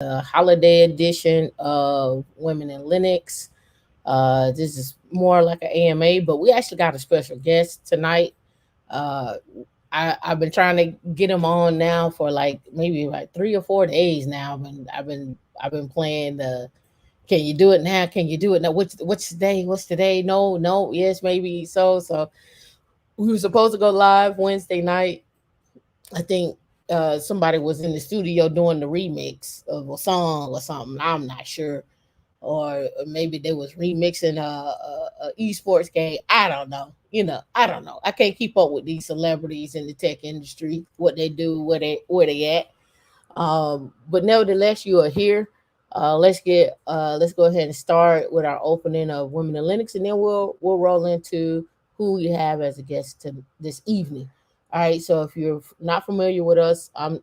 the holiday edition of Women in Linux. This is more like an AMA, but we actually got a special guest tonight. Uh, I've been trying to get him on now for like maybe like 3 or 4 days now. I've been playing the can you do it now? Can you do it now? What's today? What's today? No, no, yes, maybe so. We were supposed to go live Wednesday night. I think somebody was in the studio doing the remix of a song or something. I'm not sure, or maybe they was remixing a esports game. I don't know. I don't know. I can't keep up with these celebrities in the tech industry, what they do, where they at. But nevertheless, you are here. Let's go ahead and start with our opening of Women in Linux, and then we'll roll into who we have as a guest to this evening. All right. So if you're not familiar with us, I'm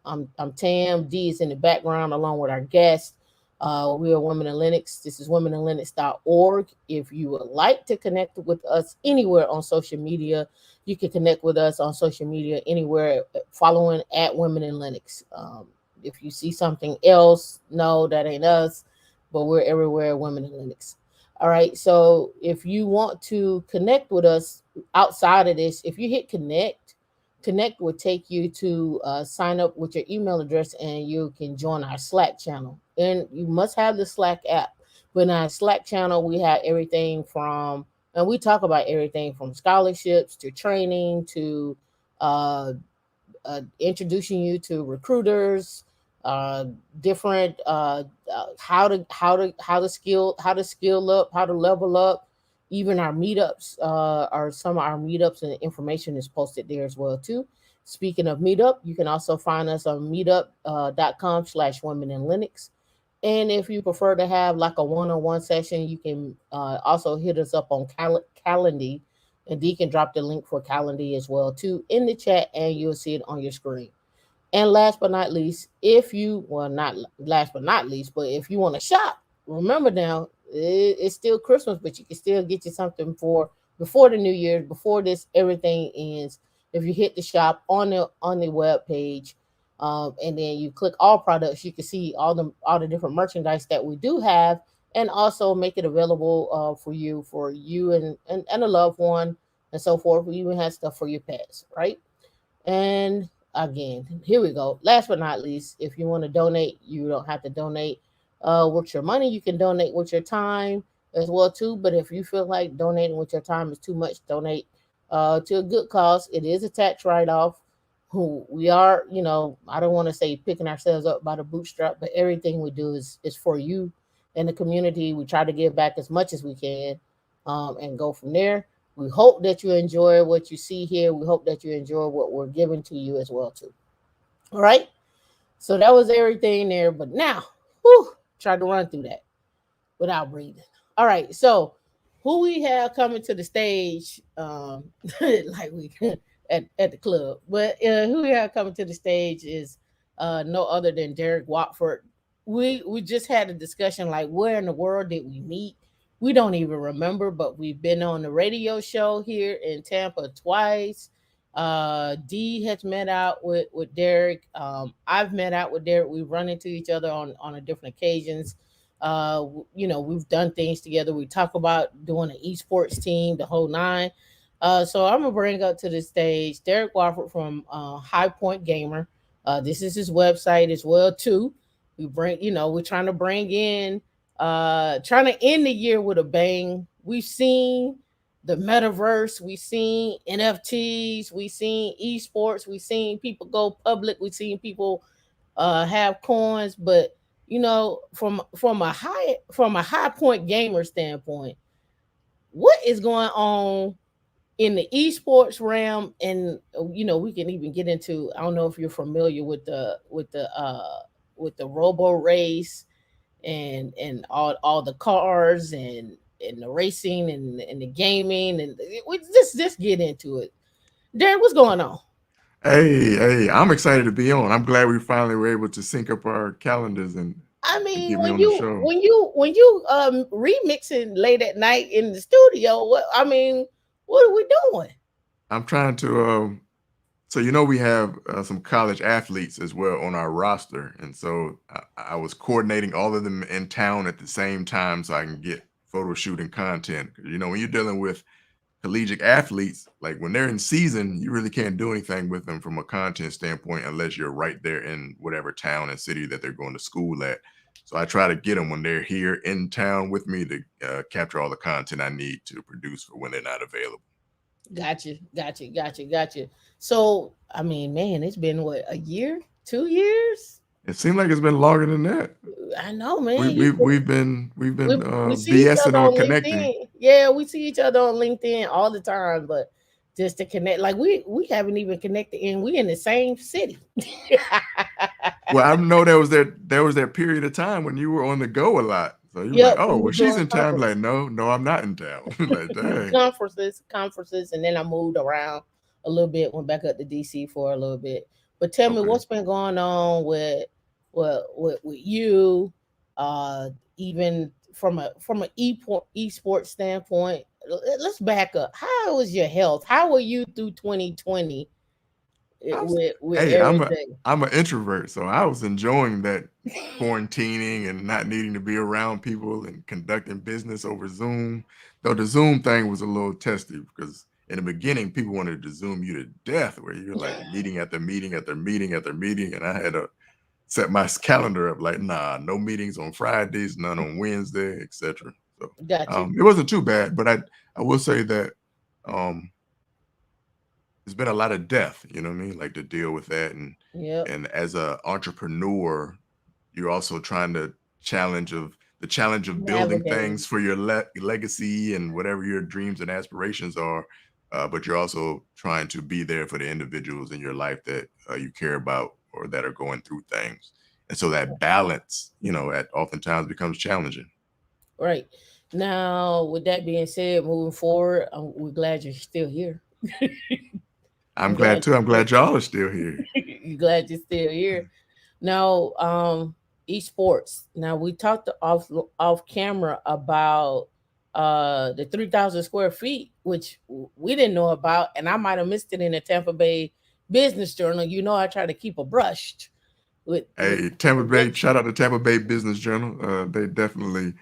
Tam. D is in the background along with our guest. We are Women in Linux. This is womeninlinux.org. If you would like to connect with us anywhere on social media, you can connect with us on social media anywhere following at Women in Linux. If you see something else, no, that ain't us, but we're everywhere, Women in Linux. All right. So if you want to connect with us outside of this, if you hit connect will take you to sign up with your email address and you can join our Slack channel. And you must have the Slack app. But in our Slack channel, we have everything from, and we talk about everything from scholarships to training to uh, introducing you to recruiters, uh, different how to skill up, how to level up. Even our meetups are some of our meetups, and the information is posted there as well too. Speaking of Meetup, you can also find us on meetup.com/women in Linux. And if you prefer to have like a one-on-one session, you can also hit us up on Calendly, and Dee can drop the link for Calendly as well too in the chat, and you'll see it on your screen. And last but not least, if you well not last but not least, but if you want to shop, remember now it's still Christmas, but you can still get you something for before the New Year, before this everything ends. If you hit the shop on the web page, and then you click all products, you can see all the different merchandise that we do have, and also make it available for you and a loved one and so forth. We even have stuff for your pets, right? And again, here we go. Last but not least, if you want to donate, you don't have to donate with your money. You can donate with your time as well too. But if you feel like donating with your time is too much, donate to a good cause. It is a tax write-off. Who we are, I don't want to say picking ourselves up by the bootstrap, but everything we do is for you and the community. We try to give back as much as we can, and go from there. We hope that you enjoy what you see here. We hope that you enjoy what we're giving to you as well too. All right. So that was everything there. But now, try to run through that without breathing. All right. So who we have coming to the stage, like we at the club, but who we have coming to the stage is no other than Derek Watford. We just had a discussion like where in the world did we meet? We don't even remember, but we've been on the radio show here in Tampa twice. D has met out with Derek. I've met out with Derek. We've run into each other on a different occasions. We've done things together. We talk about doing an esports team, the whole nine. So I'm gonna bring up to the stage Derek Walford from High Point Gamer. This is his website as well too. We're trying to bring in, trying to end the year with a bang. We've seen the metaverse, we've seen NFTs, we've seen esports, we've seen people go public, we've seen people have coins, but from a high point gamer standpoint, what is going on in the esports realm? And we can even get into, I don't know if you're familiar with the robo race and all the cars and the racing and the gaming, and we just get into it. Derek, what's going on? Hey, I'm excited to be on. I'm glad we finally were able to sync up our calendars I and mean, get me when on the you show. when you when you remixing late at night in the studio, what are we doing? I'm trying to So we have some college athletes as well on our roster, and so I was coordinating all of them in town at the same time so I can get photo shooting content. When you're dealing with collegiate athletes, like when they're in season, you really can't do anything with them from a content standpoint unless you're right there in whatever town and city that they're going to school at. So I try to get them when they're here in town with me to capture all the content I need to produce for when they're not available. Gotcha. So, I mean, man, it's been what, a year, 2 years? It seems like it's been longer than that. I know, We, man. we, we've been we've been We see each BSing other on on connecting. LinkedIn. Yeah, we see each other on LinkedIn all the time, but just to connect, like we haven't even connected, and we in the same city. Well, I know there was that period of time when you were on the go a lot. So you were like, Yep, oh, we well, was she's doing in town. conferences. Like, no, I'm not in town. Like, dang. conferences, and then I moved around a little bit, went back up to DC for a little bit. But tell me, Okay. what's been going on with you, uh, even from an esports standpoint. Let's back up. How was your health? How were you through 2020 I was, with hey, everything? I'm an introvert, so I was enjoying that quarantining and not needing to be around people and conducting business over Zoom. Though the Zoom thing was a little testy because in the beginning people wanted to Zoom you to death, where you're like meeting after meeting after meeting after meeting, and I had to set my calendar up like, nah, no meetings on Fridays, none on Wednesday, etc. So Got you. it wasn't too bad, but I will say that um there's been a lot of death, you know what I mean? Like to deal with that. And Yep. and as a entrepreneur, you're also trying to challenge of building things Navigating. for your legacy and whatever your dreams and aspirations are. But you're also trying to be there for the individuals in your life that you care about or that are going through things. And so that balance, at oftentimes becomes challenging. Right. Now, with that being said, moving forward, we're glad you're still here. I'm I'm glad glad too. I'm you're glad y'all are still here. still glad you're still here. Now, esports. Now we talked off camera about the 3,000 square feet, which we didn't know about, and I might have missed it in the Tampa Bay Business Journal. I try to keep abreast with Hey, Tampa Bay, events. shout out to Tampa Bay Business Journal. They definitely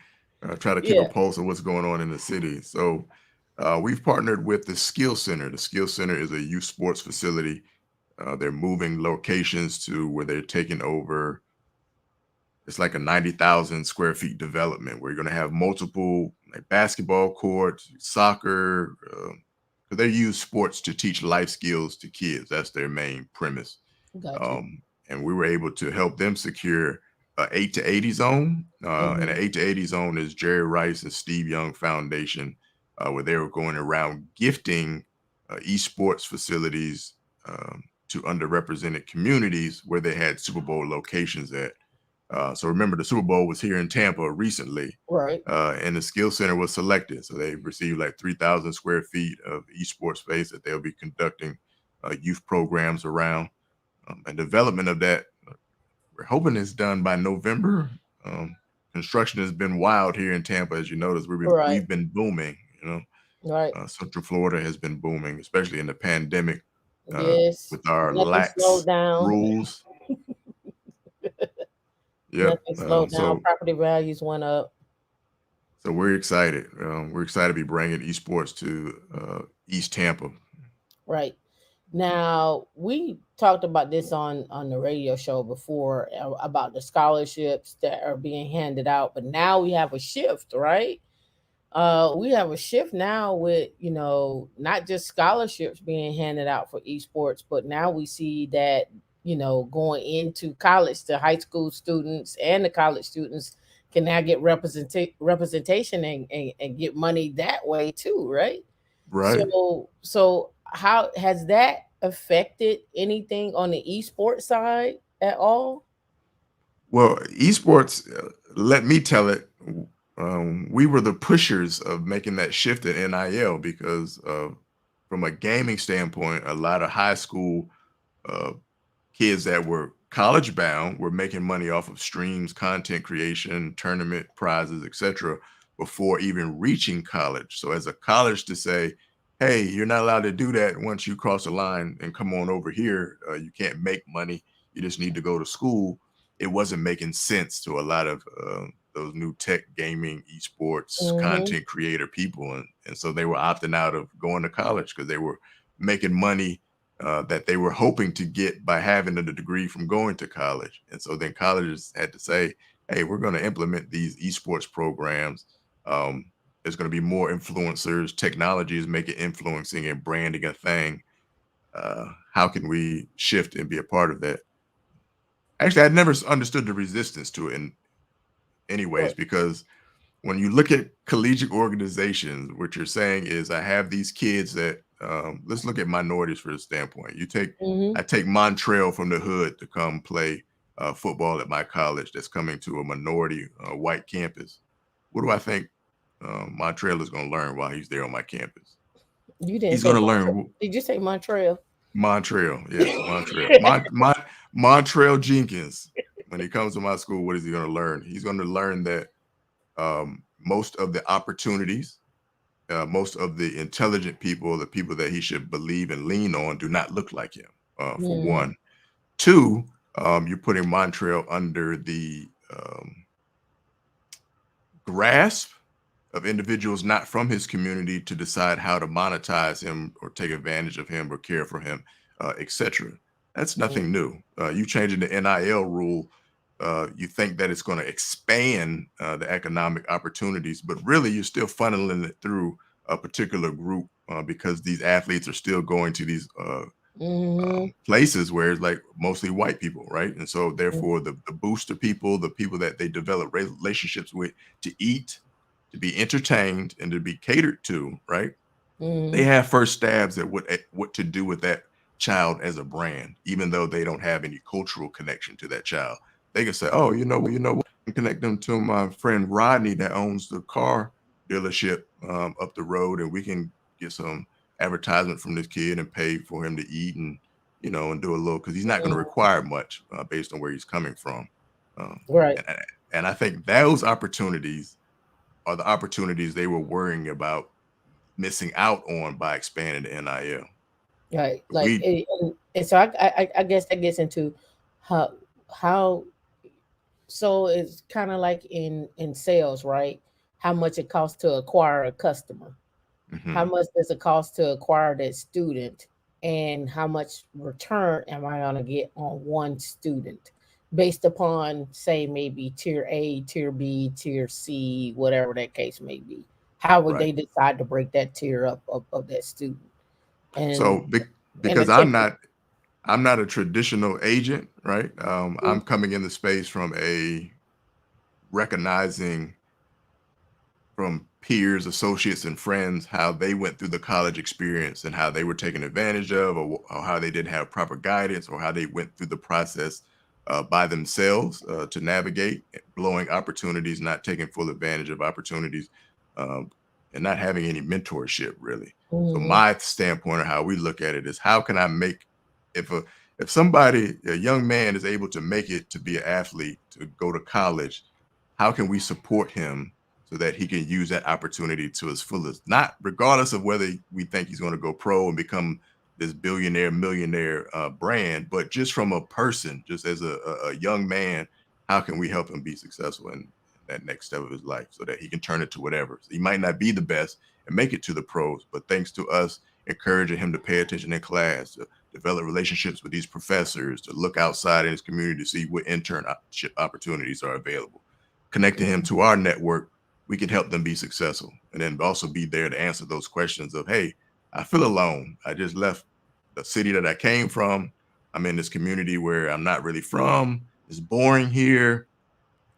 try to keep a Yeah, pulse of what's going on in the city. So we've partnered with the Skill Center. The Skill Center is a youth sports facility. They're moving locations to where they're taking over. It's like a 90,000 square feet development where you're going to have multiple like basketball courts, soccer. So they use sports to teach life skills to kids. That's their main premise. got you. And we were able to help them secure a 8 to 80 zone. And an Hmm. 8 to 80 zone is Jerry Rice and Steve Young Foundation, where they were going around gifting esports facilities to underrepresented communities where they had Super Bowl locations at. So remember, the Super Bowl was here in Tampa recently, Right. and the Skill Center was selected. So they received like 3,000 square feet of esports space that they'll be conducting youth programs around. And development of that, we're hoping it's done by November. Um, Construction has been wild here in Tampa, as you notice. Right. We've been booming. Right. Central Florida has been booming, especially in the pandemic, Yes. with our Nothing slowed lax down. rules. Yep. Nothing slowed down. So Property values went up. so we're excited. We're excited to be bringing esports to East Tampa. Right. Now, we talked about this on the radio show before, about the scholarships that are being handed out, but now we have a shift, right? We have a shift now with, not just scholarships being handed out for esports, but now we see that, going into college, the high school students and the college students can now get representation and get money that way too, right? Right. So how has that affected anything on the esports side at all? Well, esports, let me tell it, we were the pushers of making that shift at NIL because from a gaming standpoint, a lot of high school uh, kids that were college bound were making money off of streams, content creation, tournament prizes, etc., before even reaching college. So as a college to say, hey, you're not allowed to do that once you cross the line and come on over here. You can't make money. You just need to go to school. It wasn't making sense to a lot of those new tech, gaming, esports, Mm-hmm. content creator people. And so they were opting out of going to college because they were making money that they were hoping to get by having a degree from going to college. And so then colleges had to say, hey, we're going to implement these esports programs. Um, there's going to be more influencers. Technology is making influencing and branding a thing. How can we shift and be a part of that? Actually, I'd never understood the resistance to it in anyways, Right. because when you look at collegiate organizations, what you're saying is, I have these kids that let's look at minorities for the standpoint. Mm-hmm. I take Montreal from the hood to come play football at my college that's coming to a minority white campus. What do I think Montreal is going to learn while he's there on my campus? You didn't He's say going to Montreal. learn Did you say Montreal? Montreal. Yes, Montreal. Montreal Jenkins. When he comes to my school, what is he going to learn? He's going to learn that most of the opportunities, most of the intelligent people, the people that he should believe and lean on, do not look like him. For Mm-hmm. one, two, you're putting Montreal under the grasp of individuals not from his community to decide how to monetize him or take advantage of him or care for him, etc. That's nothing new. You changing the NIL rule, you think that it's going to expand the economic opportunities, but really you're still funneling it through a particular group because these athletes are still going to these Mm-hmm. places where it's like mostly white people, right? And so therefore the booster people, the people that they develop relationships with to eat, to be entertained, and to be catered to, right? They Mm-hmm. have first stabs at what to do with that child as a brand, even though they don't have any cultural connection to that child. They can say, oh, what? I can connect them to my friend Rodney that owns the car dealership up the road, and we can get some advertisement from this kid and pay for him to eat and and do a little because he's not going to require much based on where he's coming from. Um, Right. and I think those opportunities are the opportunities they were worrying about missing out on by expanding the NIL. Right. Like, We and so I guess that gets into how how so it's kind of like in sales, right? How much it costs to acquire a customer, how mhm, much does it cost to acquire that student, and how much return am I going to get on one student based upon, say, maybe tier A, tier B, tier C, whatever that case may be? How would right. they decide to break that tier up of that student? And So and a because typical. I'm not a traditional agent, right? I'm coming in the space from a recognizing from peers, associates, and friends how they went through the college experience and how they were taken advantage of, or how they didn't have proper guidance, or how they went through the process by themselves to navigate blowing opportunities, not taking full advantage of opportunities, um, and not having any mentorship really. So Mm-hmm. my standpoint of how we look at it is, how can I make, if a if somebody, a young man, is able to make it to be an athlete, to go to college, how can we support him so that he can use that opportunity to his fullest, not regardless of whether we think he's going to go pro and become this billionaire, millionaire brand, but just from a person, just as a young man, how can we help him be successful in that next step of his life so that he can turn it to whatever? So he might not be the best and make it to the pros, but thanks to us encouraging him to pay attention in class, to develop relationships with these professors, to look outside in his community to see what internship opportunities are available, connecting him to our network, we can help them be successful. And then also be there to answer those questions of, hey, I feel alone. I just left the city that I came from. I'm in this community where I'm not really from. It's boring here.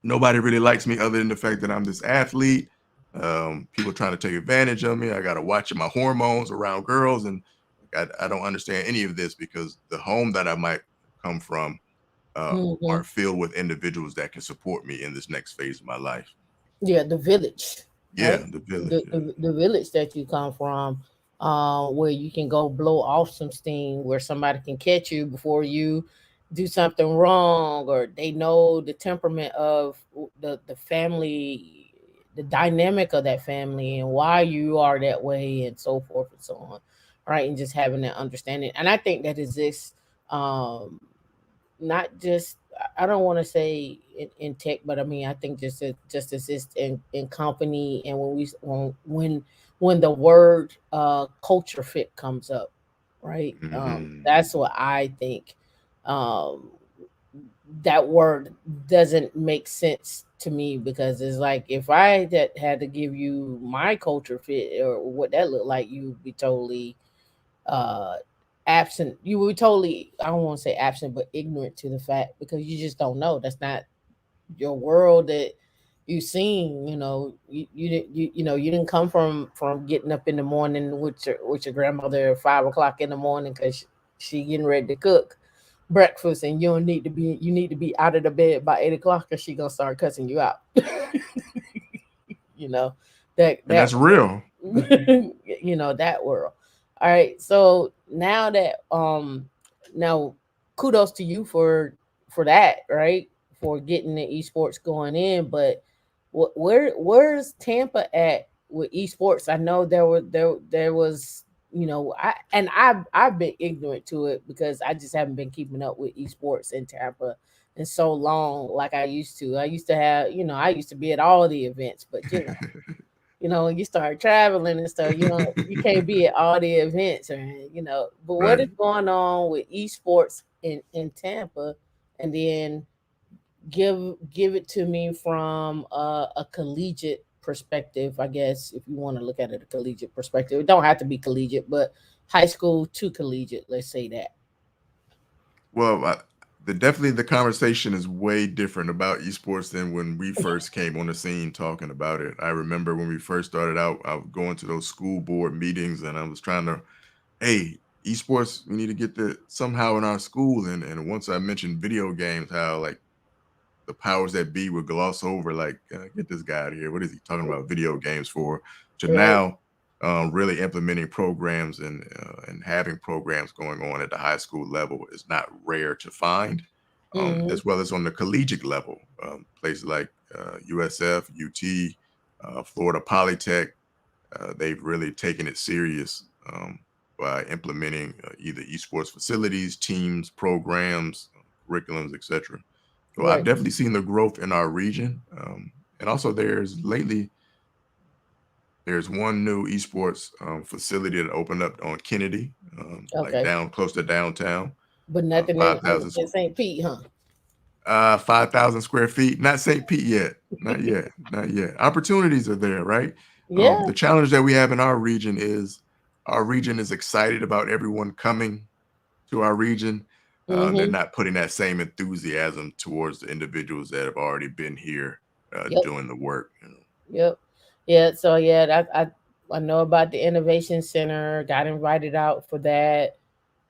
Nobody really likes me other than the fact that I'm this athlete. People trying to take advantage of me. I got to watch my hormones around girls. And I don't understand any of this because the home that I might come from Mm-hmm. are filled with individuals that can support me in this next phase of my life. Yeah, the village, Yeah, right? the village. The village that you come from, where you can go blow off some steam, where somebody can catch you before you do something wrong, or they know the temperament of the family the dynamic of that family and why you are that way and so forth and so on, right? And just having that understanding. And I think that exists, um, not just, I don't want to say in tech, but I mean I think just exists in company. And when when the word culture fit comes up, right? Mhm. That's what I think. Um, that word doesn't make sense to me, because it's like if I that had to give you my culture fit or what that looked like, you would be totally uh absent. You would be totally, I don't want to say absent, but ignorant to the fact, because you just don't know. That's not your world that you seen. You didn't come from getting up in the morning with your grandmother at 5 o'clock in the morning because she getting ready to cook breakfast, and you need to be out of the bed by 8 o'clock, because she gonna start cussing you out. you know And that that's real. that world. All right, so now kudos to you for that, right? For getting the esports going in. But where's Tampa at with esports? I know there was, I've been ignorant to it because I just haven't been keeping up with esports in Tampa in so long like I used to. I used to have, I used to be at all the events, but when you start traveling and stuff, you can't be at all the events, or But what is Right. going on with esports in Tampa? And then give give it to me from a collegiate perspective, I guess, if you want to look at it a collegiate perspective. It don't have to be collegiate, but high school to collegiate, let's say that. Well, definitely the conversation is way different about esports than when we first came on the scene talking about it. I remember when we first started out, I was going to those school board meetings and I was trying to, hey, esports, we need to get that somehow in our school. And once I mentioned video games, how like the powers that be would gloss over, like, get this guy out of here. What is he talking about video games for? To Right. now, really implementing programs and having programs going on at the high school level is not rare to find, Hmm. as well as on the collegiate level. Places like USF, UT, Florida Polytech, they've really taken it serious by implementing either esports facilities, teams, programs, curriculums, etc. So I've Right. definitely seen the growth in our region. And also there's one new esports facility that opened up on Kennedy, like Okay. down close to downtown, But nothing in 5,000 St. Pete, huh? 5,000 square feet. Not St. Pete yet. Not yet. Not yet. Opportunities are there, right? Yeah. The challenge that we have in our region is excited about everyone coming to our region. They're Hmm. not putting that same enthusiasm towards the individuals that have already been here Yep. doing the work. Yep. Yeah. So yeah, I know about the Innovation Center. Got invited out for that.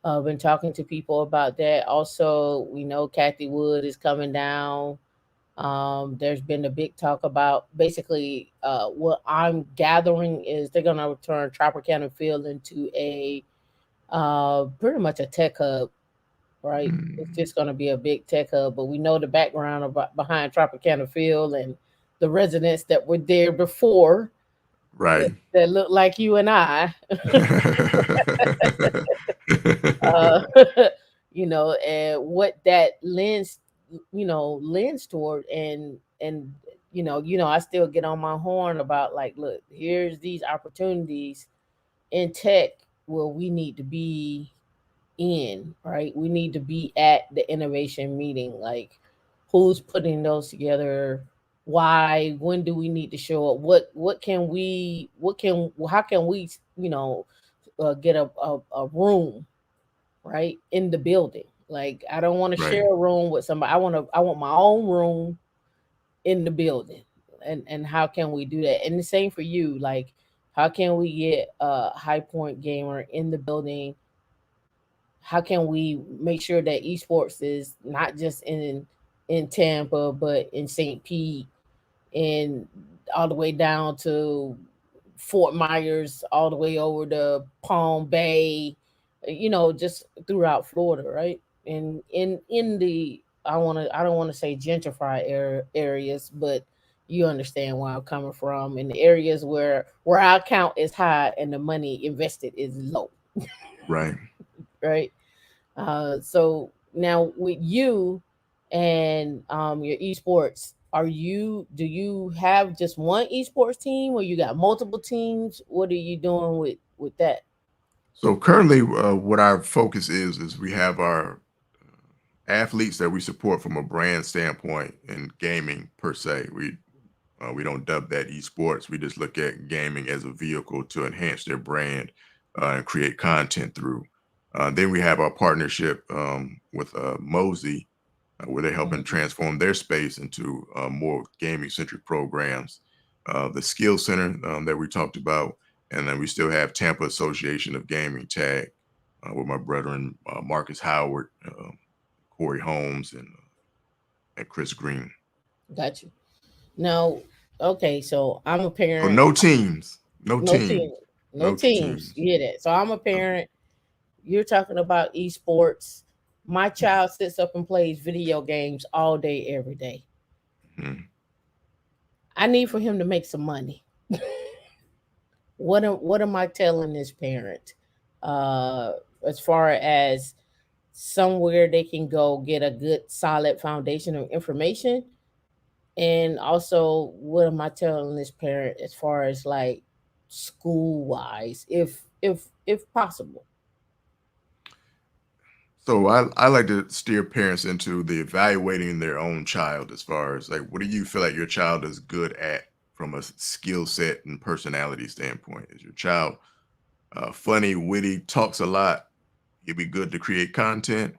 Been talking to people about that. Also, we know Kathy Wood is coming down. There's been a big talk about basically what I'm gathering is they're gonna turn Tropicana Field into a pretty much a tech hub, right? It's Mm, just gonna be a big tech hub. But we know the background about behind Tropicana Field and the residents that were there before that, right. that look like you and I. uh, and what that lends toward. And I still get on my horn about, like, look, here's these opportunities in tech where we need to be in, right? We need to be at the innovation meeting. Like, who's putting those together? Why? When do we need to show up? How can we, get a room, right, in the building? Like, I don't want to Right, share a room with somebody. I want my own room in the building. And how can we do that? And the same for you. Like, how can we get a High Point gamer in the building? How can we make sure that esports is not just in Tampa, but in St. Pete, and all the way down to Fort Myers, all the way over to Palm Bay, just throughout Florida, right? And in the I don't want to say gentrified areas, but you understand where I'm coming from. In the areas where our account is high and the money invested is low, Right. right? So now with you and your esports, do you have just one esports team or you got multiple teams? What are you doing with that? So currently, what our focus is we have our athletes that we support from a brand standpoint in gaming per se. We don't dub that esports. We just look at gaming as a vehicle to enhance their brand and create content through. Then we have our partnership with Mosey, where they're helping Mhm. transform their space into more gaming centric programs. The Skill Center that we talked about, and then we still have Tampa Association of Gaming Tag with my brethren Marcus Howard, Corey Holmes, and Chris Green. Got you. Now, okay, so I'm a So parent. no teams, no No team, teams, no no teams. teams. You hear that? So I'm a No. parent. You're talking about esports. My child sits up and plays video games all day, every day. Mhm. I need for him to make some money. What am I telling this parent? Uh, as far as somewhere they can go get a good solid foundation of information, and also what am I telling this parent as far as like school wise, if possible. So I like to steer parents into the evaluating their own child as far as like what do you feel like your child is good at from a skill set and personality standpoint? Is your child funny, witty, talks a lot? He'd be good to create content.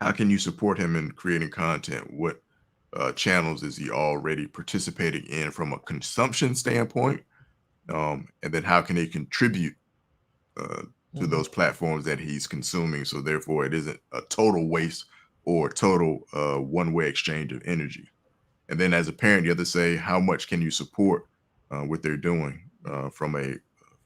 How can you support him in creating content? What channels is he already participating in from a consumption standpoint? And then how can he contribute uh, to Mhm. those platforms that he's consuming? So therefore, it isn't a total waste or total one-way exchange of energy. And then as a parent, you have to say how much can you support what they're doing from a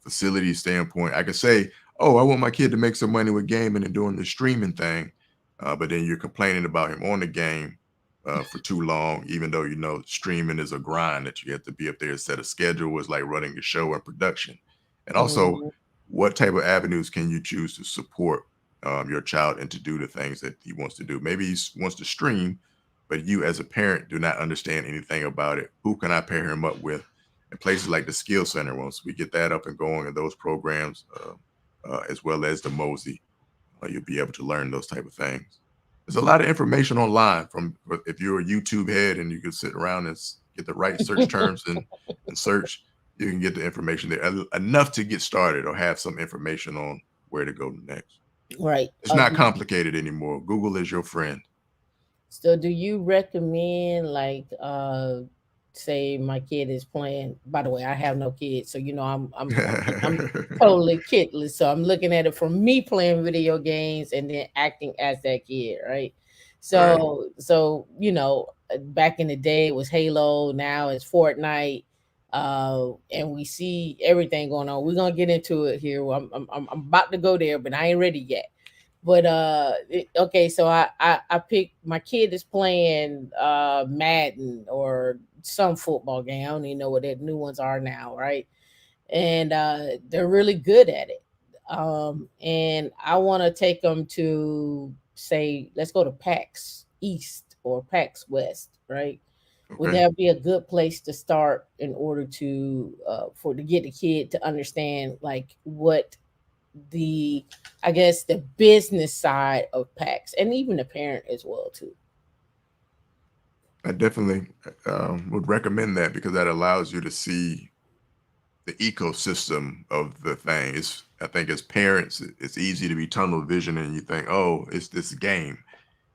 facility standpoint. I could say, oh, I want my kid to make some money with gaming and doing the streaming thing, but then you're complaining about him on the game for too long, even though you know streaming is a grind that you have to be up there, set a schedule, is like running a show and production. And also, Mhm. what type of avenues can you choose to support your child and to do the things that he wants to do? Maybe he wants to stream, but you as a parent do not understand anything about it. Who can I pair him up with? And places like the Skill Center, once we get that up and going, and those programs, as well as the Mosey, you'll be able to learn those type of things. There's a lot of information online from if you're a YouTube head and you can sit around and get the right search terms and search, you can get the information there enough to get started or have some information on where to go next. Right. It's not complicated anymore. Google is your friend. So do you recommend like say my kid is playing, by the way, I have no kids, so I'm totally kidless. So I'm looking at it from me playing video games and then acting as that kid, right? Right. So back in the day it was Halo, now it's Fortnite. And we see everything going on. We're gonna get into it here. I'm about to go there, but I ain't ready yet. But okay, so I pick my kid is playing Madden or some football game. I don't even know what the new ones are now, right? And they're really good at it. And I want to take them to say, let's go to PAX East or PAX West, right? Would Okay. that be a good place to start in order to to get the kid to understand like what the I guess the business side of PAX and even the parent as well too. I definitely would recommend that because that allows you to see the ecosystem of the thing. It's I think as parents, it's easy to be tunnel vision and you think, oh, it's this game.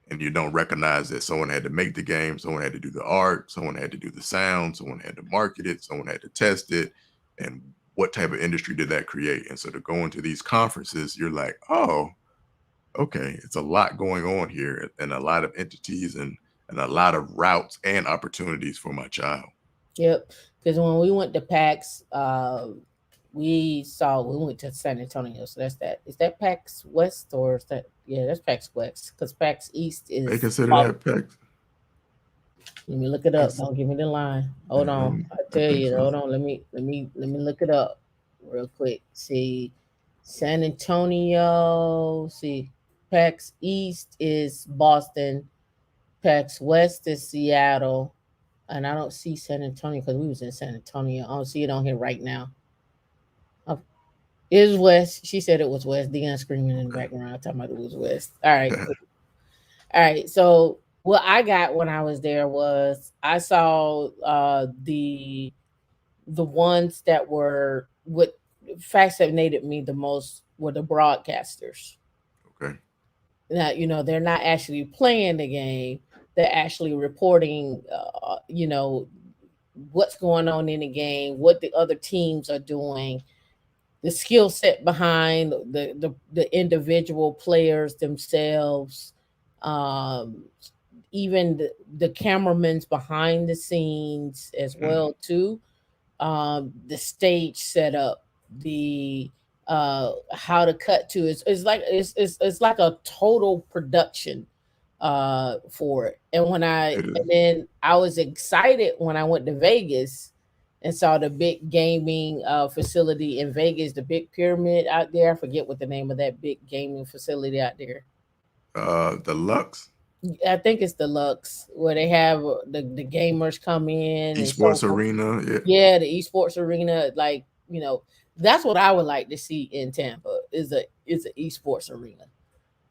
And you don't recognize that someone had to make the game, someone had to do the art, someone had to do the sound, someone had to market it, someone had to test it, and what type of industry did that create? And so to go into these conferences, you're like, oh, okay, it's a lot going on here, and a lot of entities and a lot of routes and opportunities for my child. Yep. Because when we went to PAX, we went to San Antonio. So that's that. Is that PAX West or is that, yeah, that's PAX West? Because PAX East They is consider Walford. that PEX. Let me look it up. That's Don't give me the line. Hold on. um, I I tell think you. so. Hold on. Let me look it up real quick. See, San Antonio. See, PAX East is Boston. PAX West is Seattle. And I don't see San Antonio because we was in San Antonio. I don't see it on here right now. Oh, it is West. She said it was West. Dion screaming in the Okay. background talking about it was West. All right, cool. All right. So what I got when I was there was I saw the ones that were what fascinated me the most were the broadcasters. Okay. Now, they're not actually playing the game. They're actually reporting, what's going on in the game, what the other teams are doing, the skill set behind the individual players themselves, um, even the cameramen's behind the scenes as Mm, well too, the stage setup, the how to cut to it's like it's like a total production for it. it And is. then I was excited when I went to Vegas and saw the big gaming facility in Vegas, the big pyramid out there. I forget what the name of that big gaming facility out there. The Lux I think it's the Lux where they have the gamers come in and so Esports forth. Arena. Yeah. Yeah, the esports arena, like, that's what I would like to see in Tampa is a esports arena,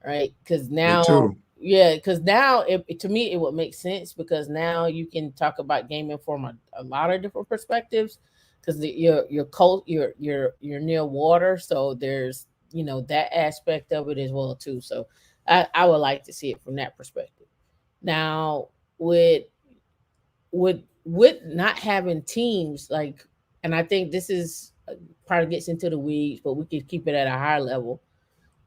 right? Because Me now, too. yeah, because now to me it would make sense because now you can talk about gaming from a lot of different perspectives. Because you're cold, you're near water, so there's that aspect of it as well too. So I would like to see it from that perspective. Now, with not having teams, like, and I think this is probably gets into the weeds, but we could keep it at a higher level.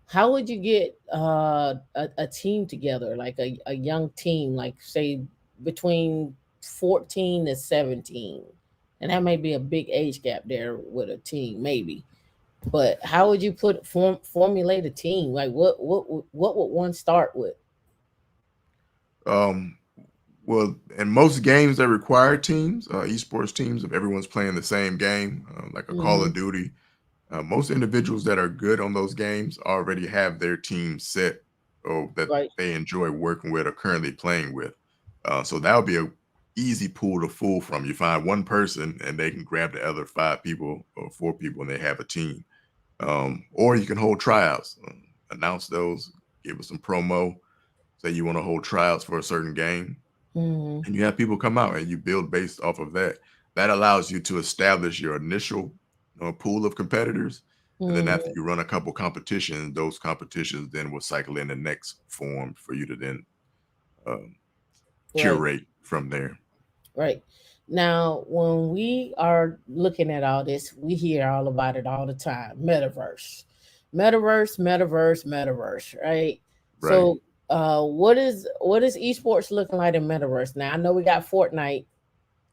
How would you get a team together, like a young team, like say between 14 to 17? And that may be a big age gap there with a team, maybe. But how would you formulate a team? Like what would one start with? Um, well, in most games that require teams, esports teams, if everyone's playing the same game, like a Call of Hmm. Duty, most individuals that are good on those games already have their team set or that Right. they enjoy working with or currently playing with. So that would be a easy pool to pull from. You find one person and they can grab the other five people or four people and they have a team. Or you can hold tryouts, announce those, give us some promo, say you want to hold tryouts for a certain game, Hmm. and you have people come out and you build based off of that. That allows you to establish your initial pool of competitors. And then after Hmm. you run a couple competitions, those competitions then will cycle in the next form for you to then um, Right. curate from there. Right. Now, when we are looking at all this, we hear all about it all the time. Metaverse. Metaverse, metaverse, metaverse, right? Right. So what is esports looking like in metaverse? Now I know we got Fortnite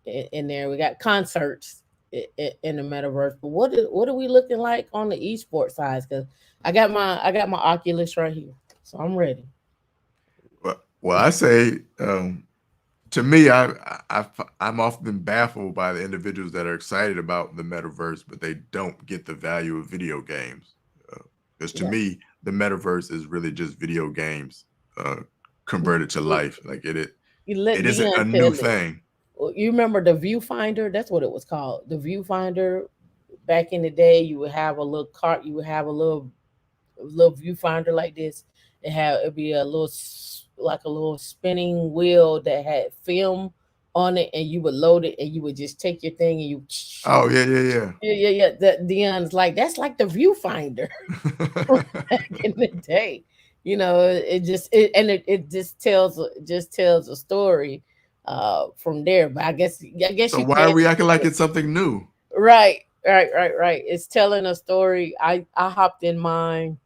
in there, we got concerts in the metaverse, but what are we looking like on the esports side? Because I got my Oculus right here, so I'm ready. Well, I say to me, I'm often baffled by the individuals that are excited about the metaverse, but they don't get the value of video games. Because to Yeah. me, the metaverse is really just video games uh, converted to life. Like You let it isn't Dion a new tell it. thing. Well, you remember the viewfinder? That's what it was called. The viewfinder. Back in the day, you would have a little cart. You would have a little viewfinder like this. It'd be a little like a little spinning wheel that had film on it, and you would load it, and you would just take your thing and you. Oh yeah, yeah, Yeah, yeah, yeah. That Dion's like that's like the viewfinder from yeah. back in the day. It just tells a story from there. But I guess So you why are can. we acting like it's something new? Right, right, right, right. It's telling a story. I hopped in mine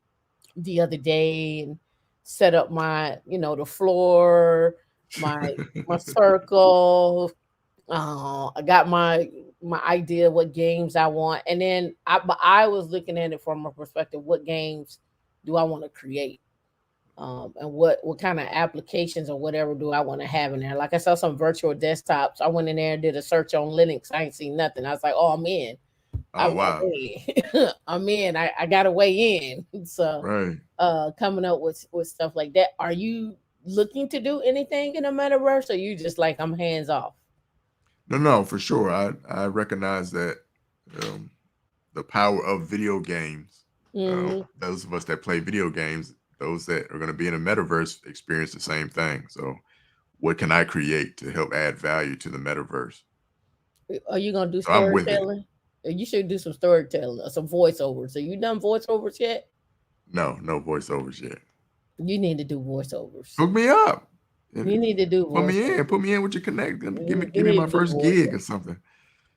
the other day and set up the floor, my circle. I got my idea what games I want, and then I was looking at it from a perspective: what games do I want to create? And what kind of applications or whatever do I want to have in there. Like I saw some virtual desktops. I went in there and did a search on Linux. I ain't seen nothing. I was like, oh, I'm in. Oh, wow. I'm in. I got to weigh in. So Right. coming up with stuff like that. Are you looking to do anything in the metaverse, or you just like, I'm hands off? No, for sure. I recognize that um, the power of video games. Hmm. Those of us that play video games, those that are going to be in a metaverse, experience the same thing. So, what can I create to help add value to the metaverse? Are you gonna do So, I'm with it. storytelling? You should do some storytelling or some voiceovers. So you done voiceovers yet? No voiceovers yet. You need to do voiceovers. Hook me up You and need to do put me in. voiceovers. Put me in with your connect. You Give me need my to do first gig or voiceovers. something.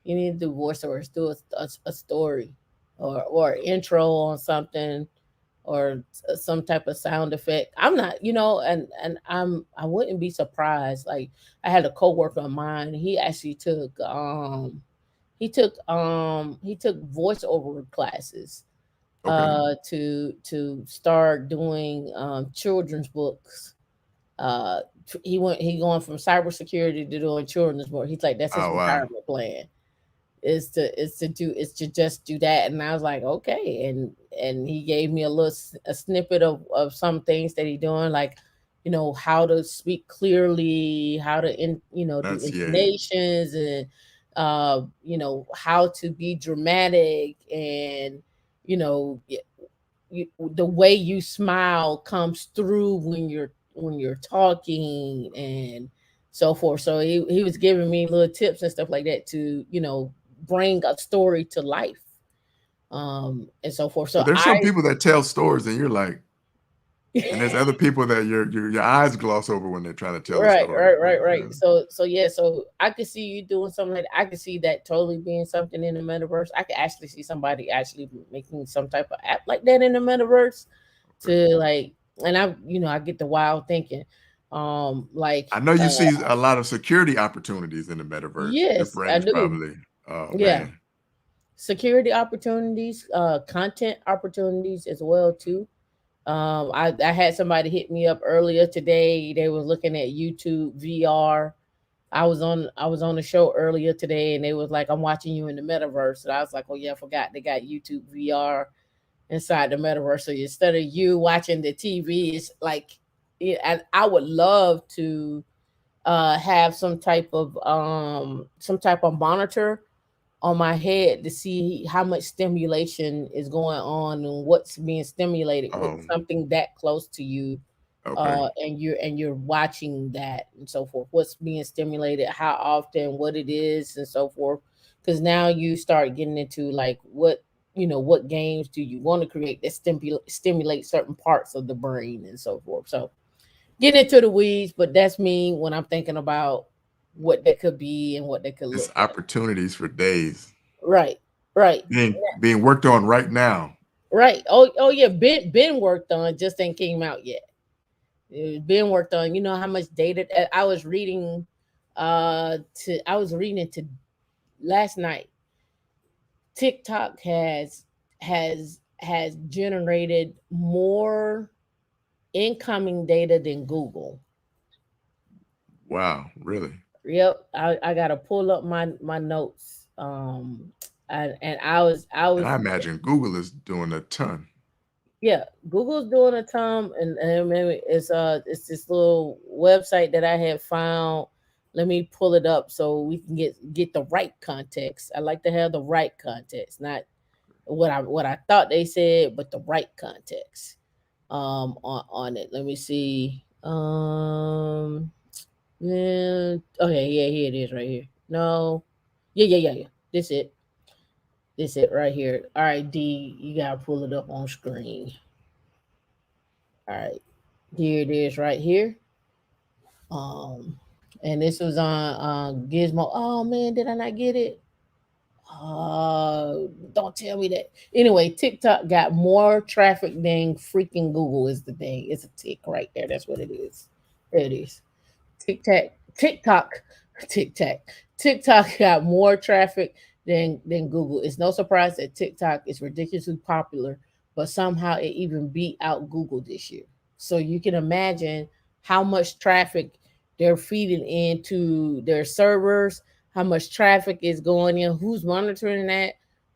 You need to do voiceovers. Do a story, or intro on something, or some type of sound effect. I'm not, I wouldn't be surprised. Like, I had a coworker of mine. He actually took voiceover classes Okay. to start doing children's books. He going from cybersecurity to doing children's book. He's like, that's his Oh, wow. retirement plan, is to just do that. And I was like, okay. And he gave me a snippet of some things that he doing, like, how to speak clearly, how to do Enunciate. intonations, and how to be dramatic, and you know the way you smile comes through when you're talking, and so forth. So he was giving me little tips and stuff like that to bring a story to life, and so forth. But So there's some I people that tell stories, and you're like, and there's other people that your eyes gloss over when they're trying to tell a right, story. right, right, right. So yeah, so I could see you doing something like that. I could see that totally being something in the metaverse. I could actually see somebody actually making some type of app like that in the metaverse, Okay. to like. And I get the wild thinking, like, I know you see a lot of security opportunities in the metaverse. Your yes, I brain is do. probably, oh Yeah, man, security opportunities, content opportunities as well too. I had somebody hit me up earlier today. They were looking at YouTube VR. I was on the show earlier today, and they was like, I'm watching you in the metaverse. And I was like, oh yeah, I forgot they got YouTube VR inside the metaverse. So instead of you watching the TV, it's like, yeah, and I would love to have some type of monitor on my head to see how much stimulation is going on and what's being stimulated with um, something that close to you, okay. and you're watching that and so forth. What's being stimulated, how often, what it is, and so forth. Because now you start getting into like what games do you want to create that stimulate certain parts of the brain and so forth. So getting into the weeds, but that's me when I'm thinking about what that could be and what that could It's look like. opportunities for days Right, right, being worked on right now. right. Oh yeah, been worked on, just ain't came out yet. It's been worked on. You know how much data I was reading. I was reading it to last night. TikTok has generated more incoming data than Google. Wow, really? Yep, I gotta pull up my notes. And I was And I imagine Google is doing a ton. yeah, Google's doing a ton, and maybe it's this little website that I had found. Let me pull it up so we can get the right context. I like to have the right context, not what I thought they said, but the right context on it. Let me see. Yeah, okay, yeah, here it is right here. No. Yeah, yeah, yeah, yeah. This it. This it right here. All right, D, you gotta pull it up on screen. All right. Here it is right here. Um, and this was on Gizmo. Oh man, did I not get it? Don't tell me that. Anyway, TikTok got more traffic than freaking Google is the thing. It's a tick right there. That's what it is. There it is. TikTok, TikTok, TikTok, TikTok got more traffic than Google. It's no surprise that TikTok is ridiculously popular, but somehow it even beat out Google this year. So you can imagine how much traffic they're feeding into their servers, how much traffic is going in, who's monitoring that,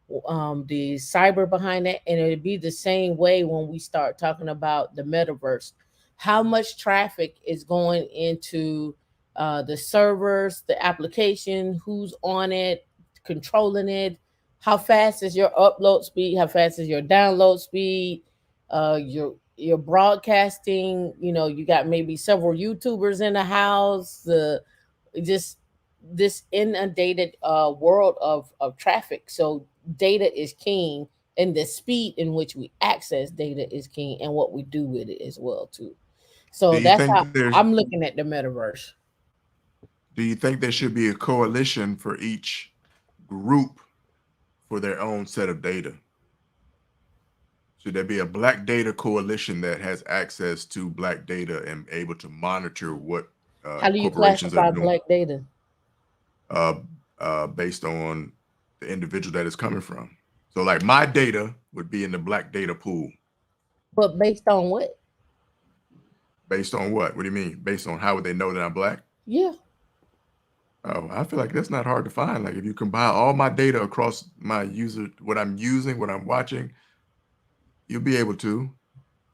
the cyber behind that. And it'll be the same way when we start talking about the metaverse. How much traffic is going into the servers, the application, who's on it, controlling it, how fast is your upload speed, how fast is your download speed, your broadcasting, you got maybe several YouTubers in the house, just this inundated world of traffic. So data is king, and the speed in which we access data is king, and what we do with it as well too. Do So you that's think how there's I'm looking at the metaverse. do you think there should be a coalition for each group for their own set of data? Should there be a Black data coalition that has access to Black data and able to monitor what How do you corporations are classify doing black data? uh, based on the individual that it's coming from? So like my data would be in the Black data pool. But based on what? Based on what? What do you mean? Based on how would they know that I'm Black? Yeah. Oh, I feel like that's not hard to find. Like if you combine all my data across my user, what I'm using, what I'm watching, you'll be able to.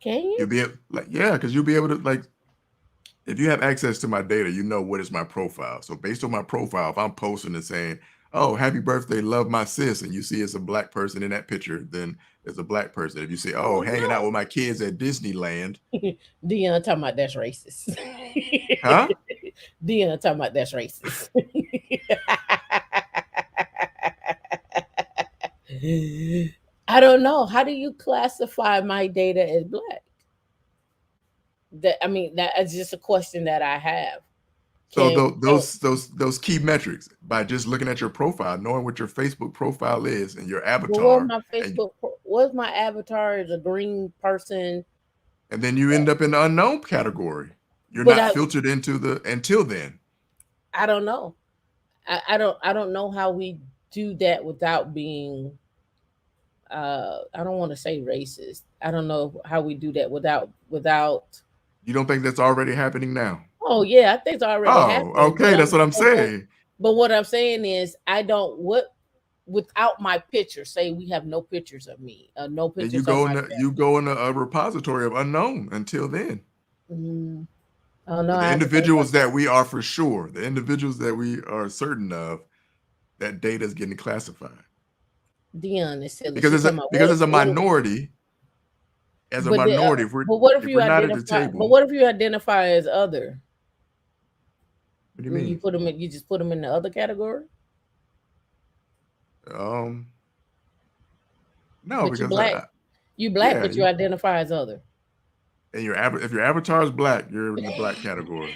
Can you? You'll be able, like, yeah, because you'll be able to, like, if you have access to my data, you know what is my profile. So based on my profile, if I'm posting and saying, "Oh, happy birthday, love my sis," and you see it's a Black person in that picture, then it's a Black person. If you say, "Oh, Oh hanging out with my kids at Disneyland," no. Dion talking about that's racist. huh? Dion talking about that's racist. I don't know. How do you classify my data as black? That is just a question that I have. So Can so those key metrics by just looking at your profile, knowing what your Facebook profile is and your well, what avatar, my Facebook? What's my avatar is a green person, and then you end up in the unknown category. You're but not filtered into the until then. I don't know. I don't know how we do that without being I don't want to say racist. I don't know how we do that without You don't think that's already happening now? oh yeah, I think it's already Oh, happening. okay, that's what I'm saying. But what I'm saying is I don't what without my picture, say we have no pictures of me, no And you pictures of go my in a repository of unknown until then. mm, oh no, But the I haven't thought about individuals that. that we are for sure, the individuals that we are certain of, that data is getting classified. Dion is silly. Because She talking about as a minority, but if we're not at the table, what if you identify as other? what do you Will you mean? put them in? You just put them in the other category? Um, no, But because you black, yeah, but you identify as other. and if your avatar is Black, you're in the Black category.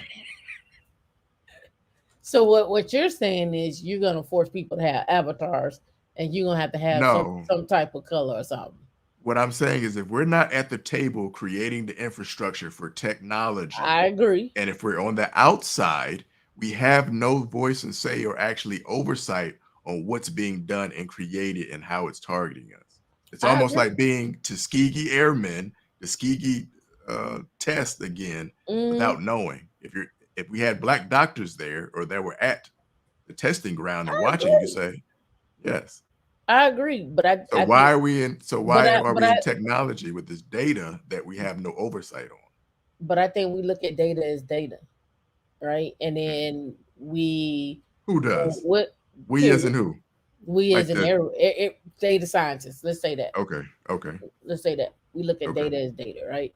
So what you're saying is you're gonna force people to have avatars, and you're gonna have to have No, some type of color or something. what I'm saying is if we're not at the table creating the infrastructure for technology, I agree. and if we're on the outside, we have no voice and say or actually oversight on what's being done and created and how it's targeting us. It's I almost agree. like being Tuskegee Airmen, Tuskegee test again Mm, without knowing. If we had Black doctors there or that were at the testing ground and I watching, you could agree. say, yes. I agree. But So I think why are but we in technology with this data that we have no oversight on? I think we look at data as data, right? And then we Who does? what We as in period. who? We as Like an the data scientists, let's say that. okay, okay, Let's say that. We look at okay. data as data, right?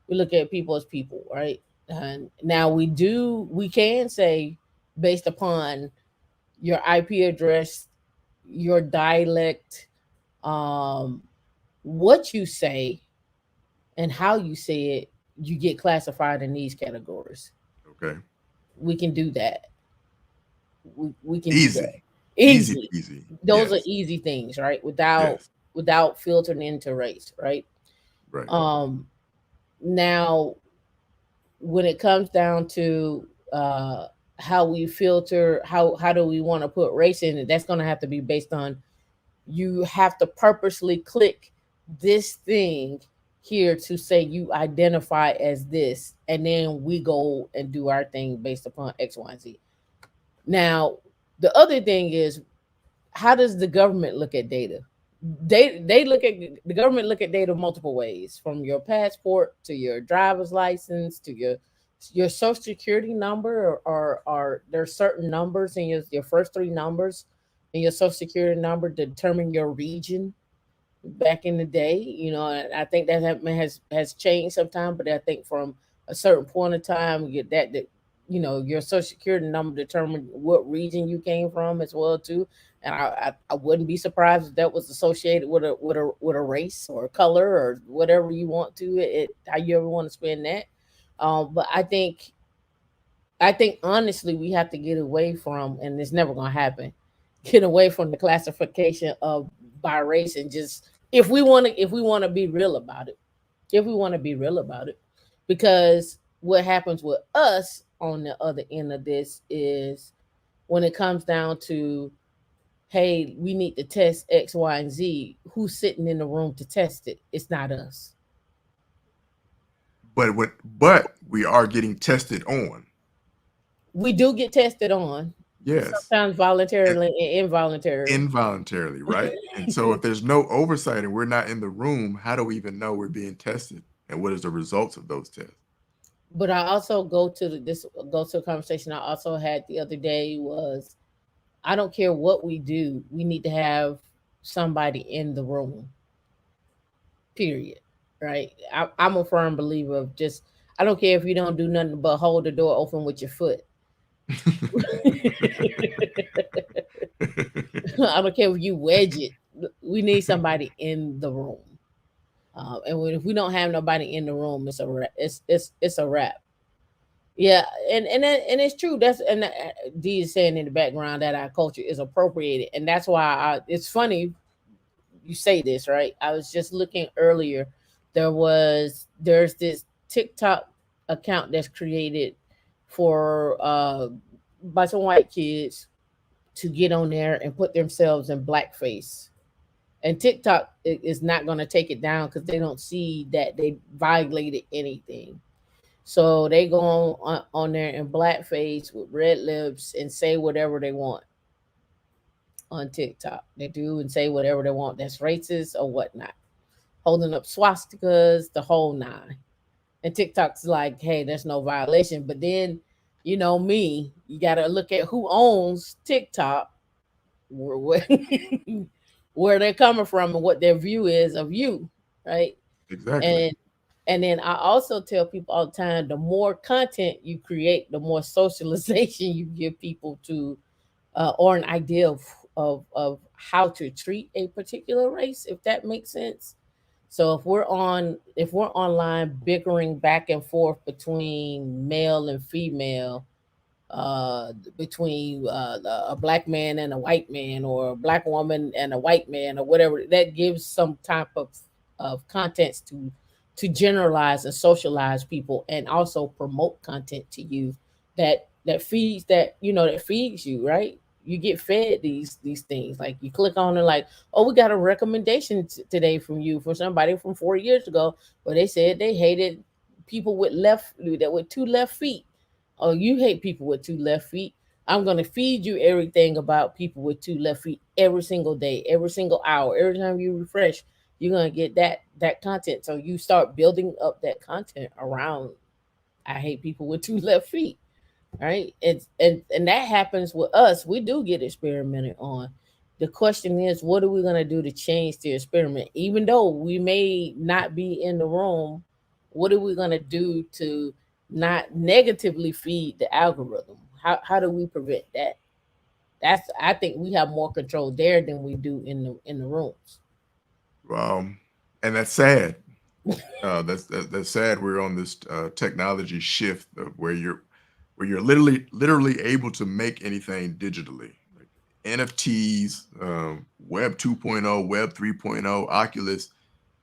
We look at people as people, right? And now we can say based upon your IP address, your dialect, um, what you say, and how you say it, you get classified in these categories. Okay. We can do that. We can do that Easy. Easy easily. peasy. Those are Yes. easy things, right? Without Yes. filtering into race, right? Right. Um, now when it comes down to how we filter, how do we want to put race in it, that's going to have to be based on you have to purposely click this thing here to say you identify as this, and then we go and do our thing based upon X, Y, and Z. Now, the other thing is, how does the government look at data? They look at the government look at data multiple ways, from your passport to your driver's license to your social security number, or there's certain numbers in your first three numbers in your social security number to determine your region. Back in the day, and I think that has changed sometime, but I think from a certain point of time, you get that your social security number determined what region you came from as well too. And I wouldn't be surprised if that was associated with a race or a color or whatever you want to how you ever want to spend that. But I think honestly we have to get away from, and it's never gonna happen, get away from the classification of by race, and just if we want to be real about it, if we want to be real about it, because what happens with us on the other end of this is, when it comes down to, hey, we need to test X, Y, and Z, who's sitting in the room to test it? It's not us. But we are getting tested on. We do get tested on, Yes. sometimes voluntarily and involuntarily. Involuntarily, right? And so if there's no oversight and we're not in the room, how do we even know we're being tested? And what is the results of those tests? But I also go to a conversation I also had the other day was, I don't care what we do, we need to have somebody in the room. Period. Right? I'm a firm believer of, just, I don't care if you don't do nothing but hold the door open with your foot. I don't care if you wedge it. We need somebody in the room. If we don't have nobody in the room, it's a wrap. It's a wrap. Yeah, and it's true. Dee is saying in the background that our culture is appropriated, and that's why it's funny you say this, right? I was just looking earlier. There's this TikTok account that's created for by some white kids to get on there and put themselves in blackface. And TikTok is not going to take it down because they don't see that they violated anything. So they go on there in blackface with red lips and say whatever they want on TikTok. They do and say whatever they want that's racist or whatnot, holding up swastikas, the whole nine. And TikTok's like, hey, there's no violation. But then, me, you got to look at who owns TikTok, where, where they're coming from, and what their view is of you, right? Exactly. And then I also tell people all the time, the more content you create, the more socialization you give people to, or an idea of how to treat a particular race, if that makes sense. So if we're online bickering back and forth between male and female, between a black man and a white man, or a black woman and a white man, or whatever, that gives some type of contents to generalize and socialize people, and also promote content to you that feeds you, right? You get fed these things, like you click on it, like, oh, we got a recommendation today from you, for somebody from 4 years ago, where they said they hated people with two left feet. Oh, you hate people with two left feet. I'm going to feed you everything about people with two left feet every single day, every single hour, every time you refresh. You're going to get that content. So you start building up that content around, I hate people with two left feet, right? And that happens with us. We do get experimented on. The question is, what are we going to do to change the experiment? Even though we may not be in the room, what are we going to do to not negatively feed the algorithm? How do we prevent that? I think we have more control there than we do in the rooms. Um, and that's sad. That's sad. We're on this technology shift of where you're literally able to make anything digitally. Like NFTs, Web 2.0, Web 3.0, Oculus.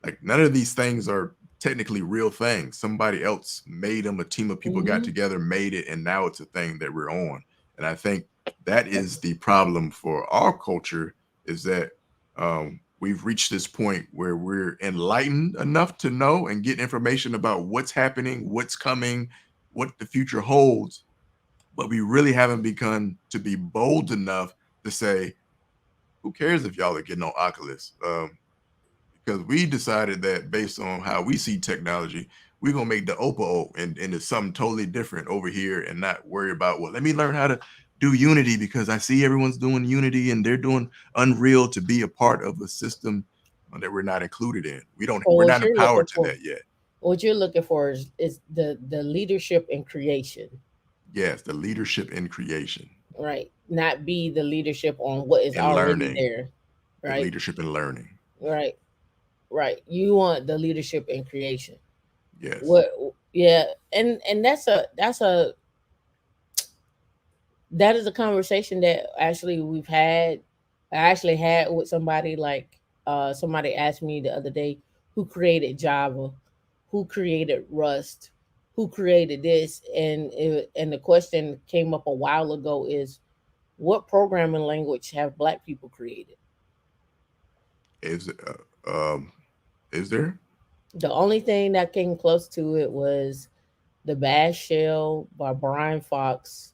Like none of these things are technically real things. Somebody else made them. A team of people got Hmm. together, made it, and now it's a thing that we're on. And I think that is the problem for our culture, is that we've reached this point where we're enlightened enough to know and get information about what's happening, what's coming, what the future holds, but we really haven't begun to be bold enough to say, who cares if y'all are getting on Oculus? Because we decided that based on how we see technology, we're gonna make the Oppo and into something totally different over here and not worry about, well, let me learn how to do Unity because I see everyone's doing Unity and they're doing Unreal to be a part of a system that we're not included in. Well, We're what not you're looking empowered to for, that yet. what you're looking for is the leadership in creation, Yes, the leadership in creation right? Not be the leadership on what is and already learning, there, the right? leadership in learning. Right, right. You want the leadership in creation. Yes, What? Yeah, and that is a conversation that actually we've had. I actually had with somebody, like somebody asked me the other day, who created Java, who created Rust, who created this, and the question came up a while ago is, what programming language have Black people created? is is there? The only thing that came close to it was the Bash Shell by Brian Fox.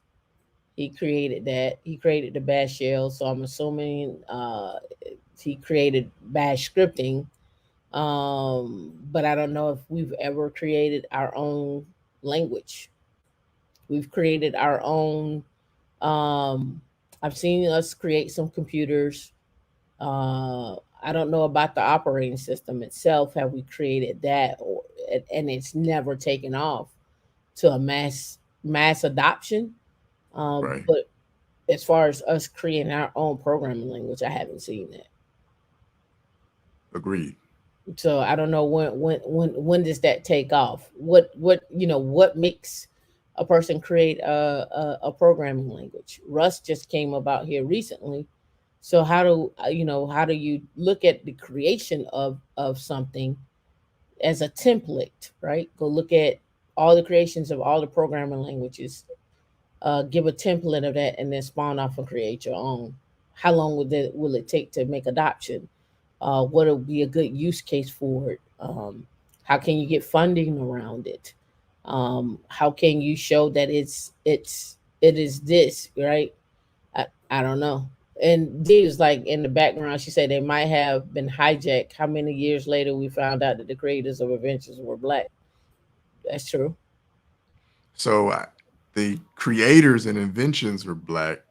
He created that. He created the Bash Shell, so I'm assuming he created Bash scripting. But I don't know if we've ever created our own language. We've created our own. Um, I've seen us create some computers. I don't know about the operating system itself. Have we created that, or and it's never taken off to a mass adoption? Right. But as far as us creating our own programming language, I haven't seen that. Agreed. So I don't know when does that take off? What makes a person create a programming language? Rust just came about here recently. So how do you look at the creation of something as a template, right? Go look at all the creations of all the programming languages, give a template of that, and then spawn off and create your own. How long will it take to make adoption? What will be a good use case for it? How can you get funding around it? How can you show that it is this, right? I don't know. And Dee was like in the background. She said they might have been hijacked. How many years later we found out that the creators of Adventures were Black? That's true. So the creators and inventions were Black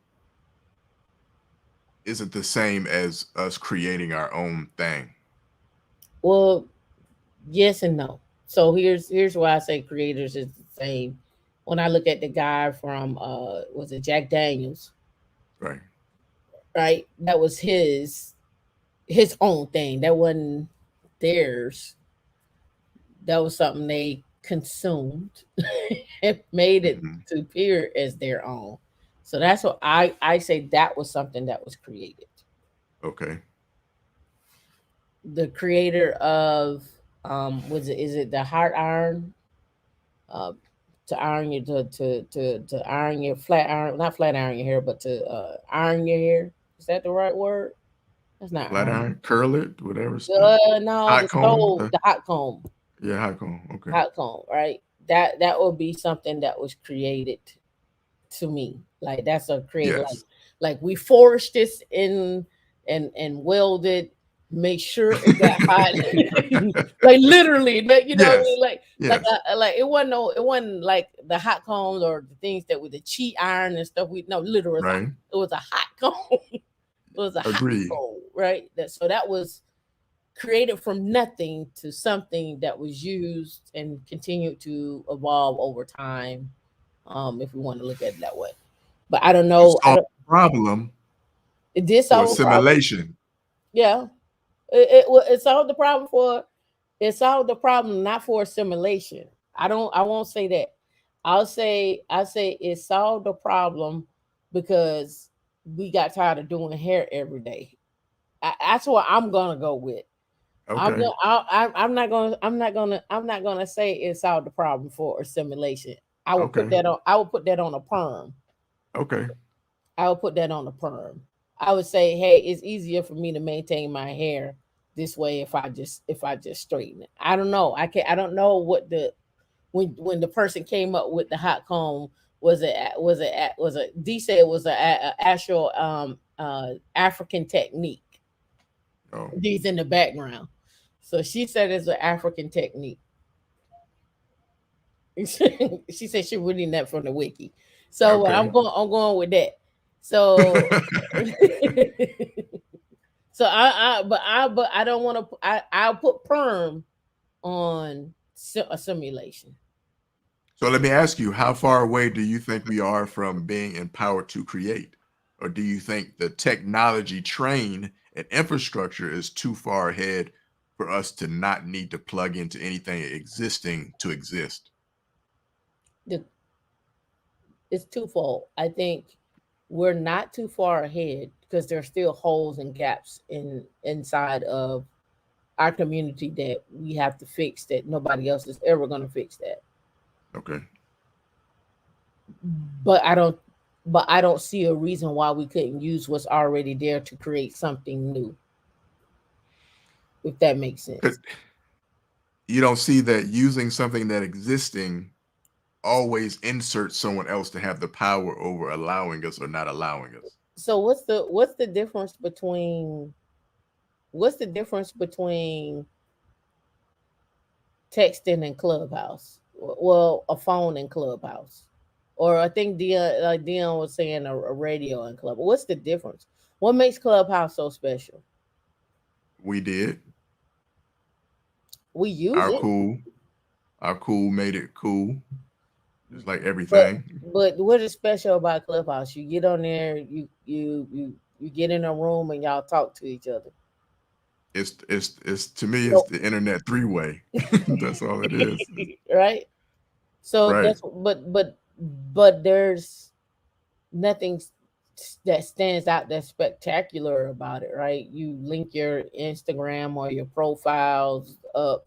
isn't the same as us creating our own thing. Well, yes and no. So here's why I say creators is the same. When I look at the guy from was it Jack Daniels, Right. right? That was his own thing. That wasn't theirs. That was something they consumed and made it Hmm. to appear as their own. So that's what I say, that was something that was created. Okay. The creator of was it is it the hot iron, uh, to iron your to iron your flat iron, not flat iron your hair, but to iron your hair. Is that the right word? That's not Flat iron. iron, curl it, whatever. The No, hot the comb. stove, the hot comb, Yeah, hot comb. Okay. right? That would be something that was created to me. Like that's a create Yes. like we forged this in and welded, make sure it got hot. Like literally, like, you know what I Yes. mean? Yes. Like it wasn't like the hot combs or the things that with the cheat iron and stuff. We no literally Right. it was a hot comb. It was a hot Agreed. comb, right? That was created from nothing to something that was used and continued to evolve over time. If we want to look at it that way. But I don't To know. I solve don't. the problem It did for solve a problem. assimilation. Yeah, it solved the problem for. It solved the problem not for assimilation. I don't. I won't say that. I say it solved the problem because we got tired of doing hair every day. That's what I'm gonna go with. Okay. I'm not gonna say it solved the problem for assimilation. Okay. I would put that on a perm. Okay. I would put that on a perm. I would say, hey, it's easier for me to maintain my hair this way if I just straighten it. I don't know. I don't know what the when the person came up with the hot comb, was it D said it was a actual African technique. Oh, D's in the background. So she said it's an African technique. She said she reading that from the wiki. So okay. I'm going with that. So so but I don't want to I'll put perm on a simulation. So let me ask you, how far away do you think we are from being empowered to create? Or do you think the technology train and infrastructure is too far ahead for us to not need to plug into anything existing to exist? The, it's twofold. I think we're not too far ahead because there's still holes and gaps inside of our community that we have to fix that nobody else is ever going to fix that. Okay. But I don't see a reason why we couldn't use what's already there to create something new, if that makes 'Cause sense. you don't see that using something that existing always inserts someone else to have the power over allowing us or not allowing us. So what's the difference between texting and Clubhouse? Well, a phone and Clubhouse, or I think Dion was saying a radio and Club. What's the difference? What makes Clubhouse so special? We did. We use Our it, cool. Our cool made it cool. Just like but everything. what is special about Clubhouse? You get on there, you get in a room and y'all talk to each other. It's to me it's So the internet three-way. That's all it is. right. So Right. that's but there's nothing that stands out that's spectacular about it, right? You link your Instagram or your profiles up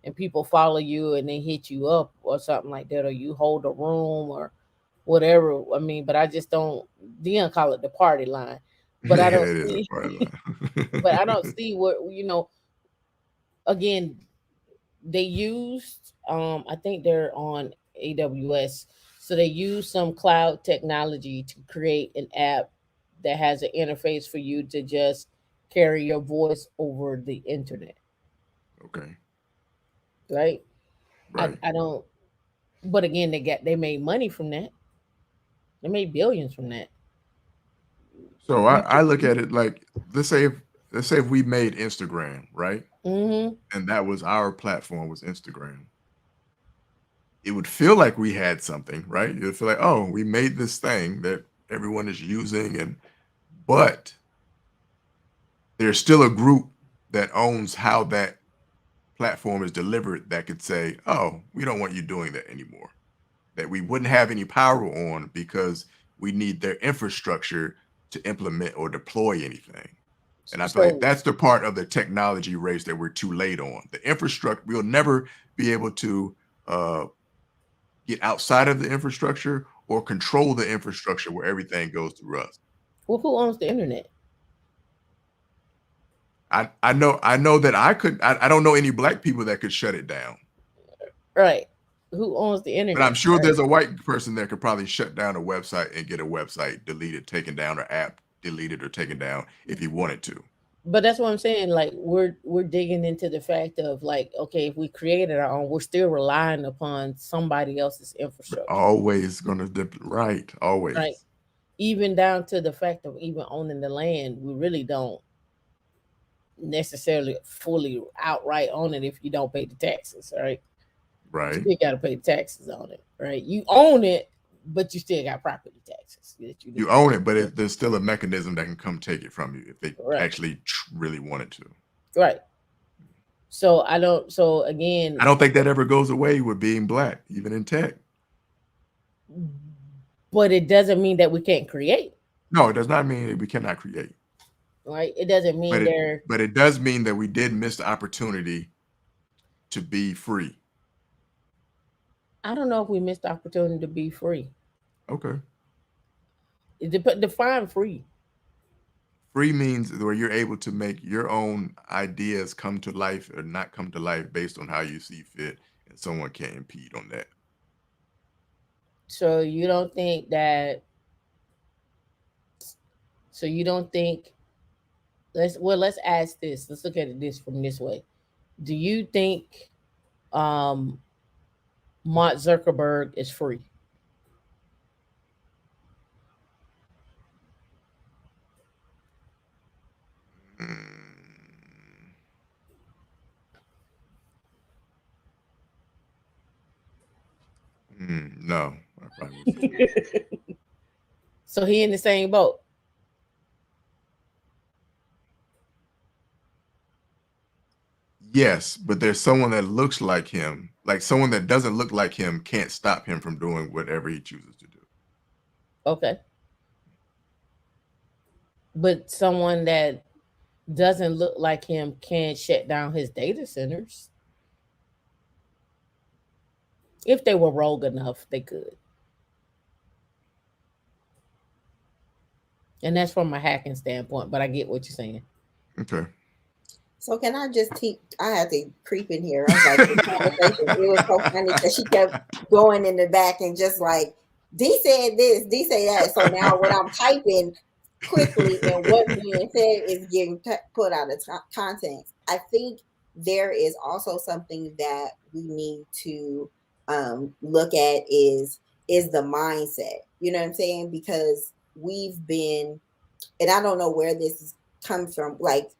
and people follow you and they hit you up or something like that, or you hold a room or whatever. I mean, but I just don't Dion call it the party line. But I Yeah, don't it is a see part but I don't line. see what again they used I think they're on AWS. So they use some cloud technology to create an app that has an interface for you to just carry your voice over the internet, Okay. right? Right. I don't but again they made money from that. They made billions from that. So You I look at it like let's say if we made Instagram, right? mm-hmm. And that was our platform was Instagram. It would feel like we had something, right? It would feel like, oh, we made this thing that everyone is using, and but there's still a group that owns how that platform is delivered that could say, oh, we don't want you doing that anymore. That we wouldn't have any power on because we need their infrastructure to implement or deploy anything. And I feel like So that's the part of the technology race that we're too late on. The infrastructure, we'll never be able to uh, get outside of the infrastructure or control the infrastructure where everything goes through us. well, who owns the internet? I know that I don't know any black people that could shut it down, Right. Who owns the but I'm internet? sure Right. there's a white person that could probably shut down a website and get a website deleted, taken down, or app deleted or taken down if he wanted to. But that's what I'm saying. Like we're digging into the fact of like, okay, if we created our own, we're still relying upon somebody else's infrastructure, Always gonna dip right, right? always. Even down to the fact of even owning the land, we really don't necessarily fully outright own it if you don't pay the taxes, right? You Right. still got to pay the taxes on it, right? You own it, but you still got property taxes that you need You to own it, but pay. there's still a mechanism that can come take it from you if they Right, actually really wanted to. right. So I don't. So again, I don't think that ever goes away with being black, even in tech. but it doesn't mean that we can't create, No, it does not mean that we cannot create, right? It doesn't but mean it there. but it does mean that we did miss the opportunity to be free. I don't know if we missed the opportunity to be free. Okay. Define free. Free means where you're able to make your own ideas come to life or not come to life based on how you see fit, and someone can't impede on that. So you don't think that? So you don't think? Let's ask this. Let's look at it this from this way. Do you think um, Mark Zuckerberg is free? Mm, no, I probably would say no. So he in the same boat. Yes, but there's someone that looks like him. Like someone that doesn't look like him can't stop him from doing whatever he chooses to do. Okay. But someone that doesn't look like him can shut down his data centers. If they were rogue enough, they could. And that's from a hacking standpoint, but I get what you're saying. Okay. So can I just keep? I had to creep in here. I was like, this conversation. It was so funny because she kept going in the back and just like, D said this, D said that. So now when I'm typing quickly and what's being said is getting put out of context. I think there is also something that we need to look at is the mindset. You know what I'm saying? Because we've been, and I don't know where this comes from. Like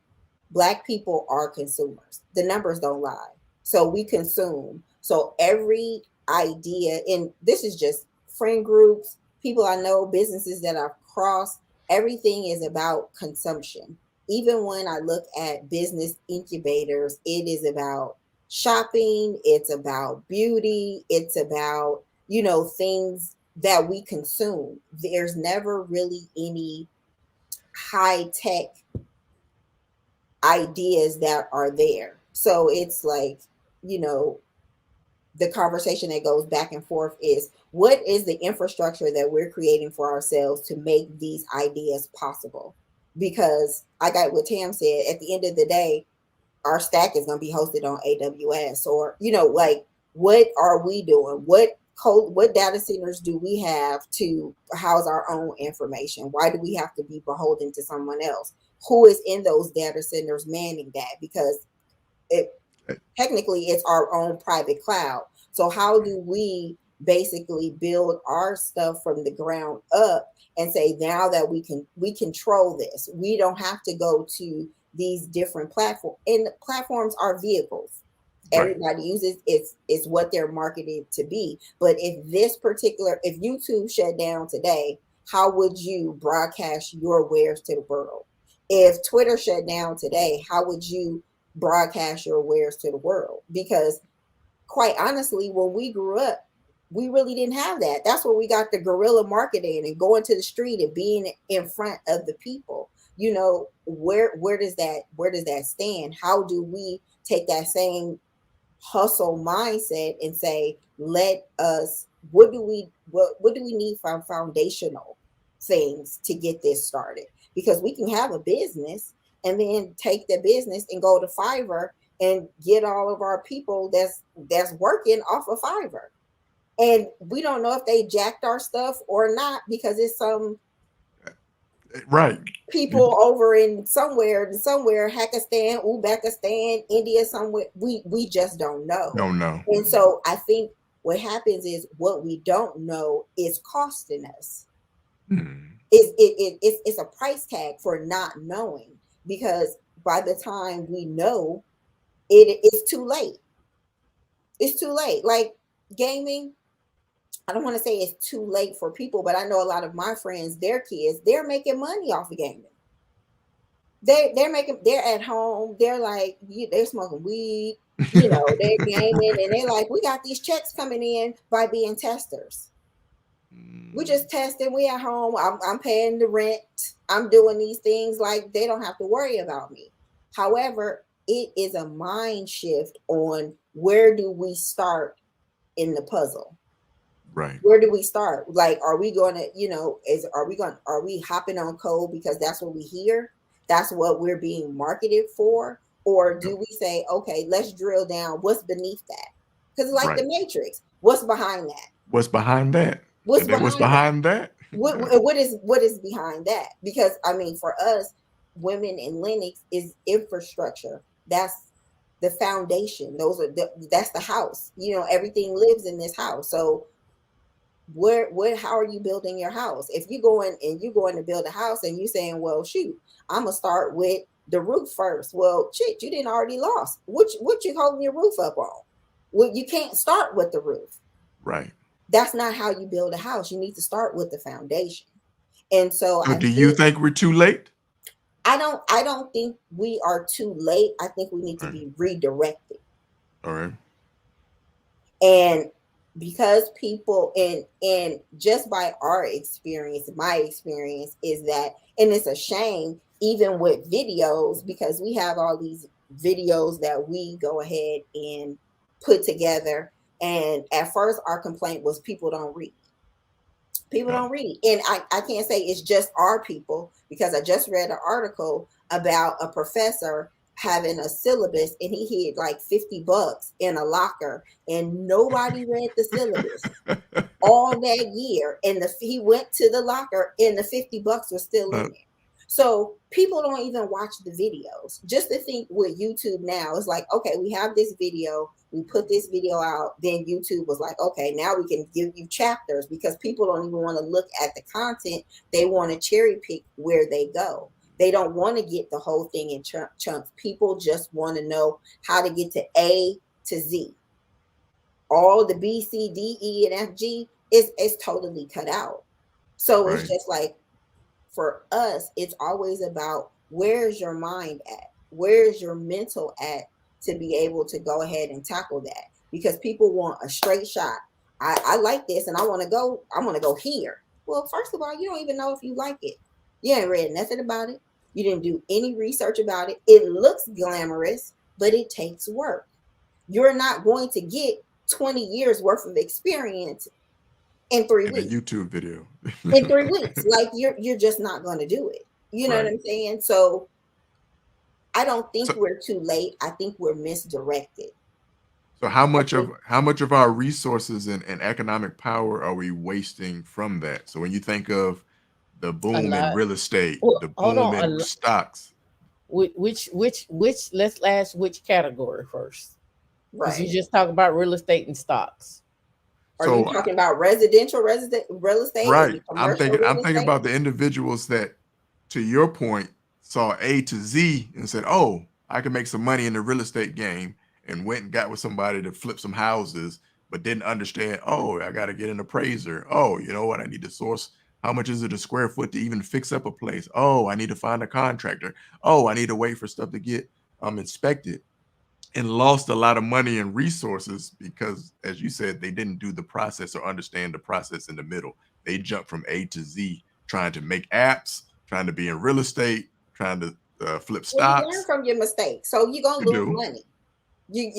Black people are consumers. The numbers don't lie. So we consume. So every idea, and this is just friend groups, people I know, businesses that I've crossed, everything is about consumption. Even when I look at business incubators, it is about shopping, it's about beauty, it's about, things that we consume. There's never really any high tech ideas that are there. So it's like, you know, the conversation that goes back and forth is what is the infrastructure that we're creating for ourselves to make these ideas possible? Because I got what Tam said, at the end of the day, our stack is going to be hosted on AWS or, like what are we doing? What data centers do we have to house our own information? Why do we have to be beholden to someone else? Who is in those data centers manning that? Because technically it's our own private cloud. So how do we basically build our stuff from the ground up and say now that we control this? We don't have to go to these different platforms, and platforms are vehicles. Right. Everybody uses it's what they're marketed to be. But if YouTube shut down today, how would you broadcast your wares to the world? If Twitter shut down today, how would you broadcast your wares to the world? Because quite honestly, when we grew up, we really didn't have that. That's where we got the guerrilla marketing and going to the street and being in front of the people. Where does that stand? How do we take that same hustle mindset and say, let us, what do we need from foundational things to get this started? Because we can have a business and then take the business and go to Fiverr and get all of our people that's working off of Fiverr. And we don't know if they jacked our stuff or not because it's some Right. people over in somewhere, Pakistan, Uzbekistan, India, somewhere. We just don't know. Don't know. And so I think what happens is what we don't know is costing us. It's a price tag for not knowing, because by the time we know, it's too late. It's too late. Like gaming, I don't want to say it's too late for people, but I know a lot of my friends, their kids, they're making money off of gaming. They're at home, they're like, they're smoking weed, they're gaming, and they're like, we got these checks coming in by being testers. We just testing, we at home, I'm paying the rent, I'm doing these things, like they don't have to worry about me. However, it is a mind shift on where do we start in the puzzle. Right. Where do we start? Like, are we going to, are we hopping on code because that's what we hear? that's what we're being marketed for? Or do we say, okay, let's drill down what's beneath that? Because like the Matrix, what's behind that? What's behind that? What's and then what's behind behind that? what is behind that? Because I mean, for us, women in Linux is infrastructure. That's the foundation. That's the house. You know, everything lives in this house. So how are you building your house? If you're going to build a house and you're saying, well, shoot, I'm gonna start with the roof first. Well, shit, you didn't already lost. What you holding your roof up on? Well, you can't start with the roof. Right. That's not how you build a house. You need to start with the foundation. And so do you think we're too late? I don't think we are too late. I think we need to be redirected. All right. And because people and just by our experience, my experience is that, and it's a shame, even with videos, because we have all these videos that we go ahead and put together. And at first our complaint was people don't read. People don't read. And I can't say it's just our people, because I just read an article about a professor having a syllabus and he hid like $50 in a locker and nobody read the syllabus all that year. And he went to the locker and the $50 was still in there. So people don't even watch the videos. Just to think with YouTube now, it's like, okay, we have this video, we put this video out, then YouTube was like, okay, now we can give you chapters, because people don't even want to look at the content. They want to cherry pick where they go. They don't want to get the whole thing in chunks. People just want to know how to get to A to Z. All the B, C, D, E, and F, G is totally cut out. So it's just like, for us, it's always about, where's your mind at? Where's your mental at to be able to go ahead and tackle that? Because people want a straight shot. I like this and I want to go here. Well, first of all, you don't even know if you like it. You ain't read nothing about it. You didn't do any research about it. It looks glamorous, but it takes work. You're not going to get 20 years worth of experience in 3 weeks. A YouTube video. In 3 weeks. Like you're just not going to do it. You know what I'm saying? So I don't think we're too late. I think we're misdirected. So how much of our resources and economic power are we wasting from that? So when you think of the boom in real estate, the boom in stocks. Which let's ask which category first. Right. You just talk about real estate and stocks. Are you talking about residential real estate? Right. I'm thinking about the individuals that, to your point, saw A to Z and said, oh, I can make some money in the real estate game, and went and got with somebody to flip some houses, but didn't understand, oh, I got to get an appraiser. Oh, you know what? I need to source, how much is it a square foot to even fix up a place? Oh, I need to find a contractor. Oh, I need to wait for stuff to get inspected, and lost a lot of money and resources because, as you said, they didn't do the process or understand the process in the middle. They jumped from A to Z, trying to make apps, trying to be in real estate, trying to flip stocks. You learn from your mistakes, so you're gonna lose money.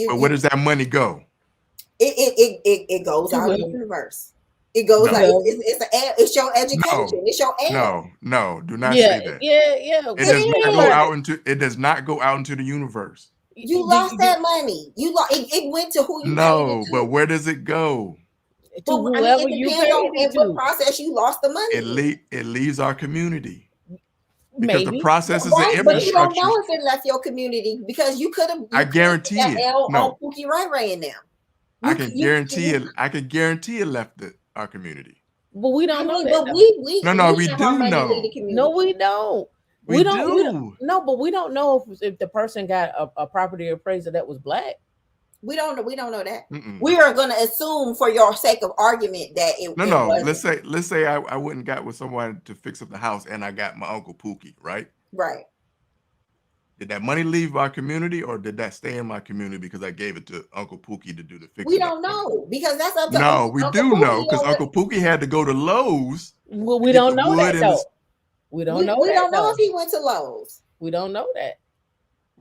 But where does that money go? It goes out in the universe. It goes out. It's your education. It's your ad. No, do not say that. Yeah. It does not go out into the universe. You lost that money. It went to who you paid it to. But where does it go? To whoever you paid it to. What process you lost the money? It leaves our community. Because Maybe. the process is the infrastructure. But you don't know if it left your community, because you could have. I guarantee it. No, Pookie Ray in them. I can guarantee it. I can guarantee it left our community. But we don't know that. But we do know. No, we don't. We don't. No, but we don't know if the person got a property appraiser that was black. We don't know that. We are going to assume, for your sake of argument, that it. No. Let's say I went and got with someone to fix up the house, and I got my Uncle Pookie, right? Right. Did that money leave our community, or did that stay in my community because I gave it to Uncle Pookie to do the fixing? We don't know, because that's up to No, we do know, because Uncle Pookie had to go to Lowe's. Well, we don't know that though. We don't know. We don't know if he went to Lowe's. We don't know that.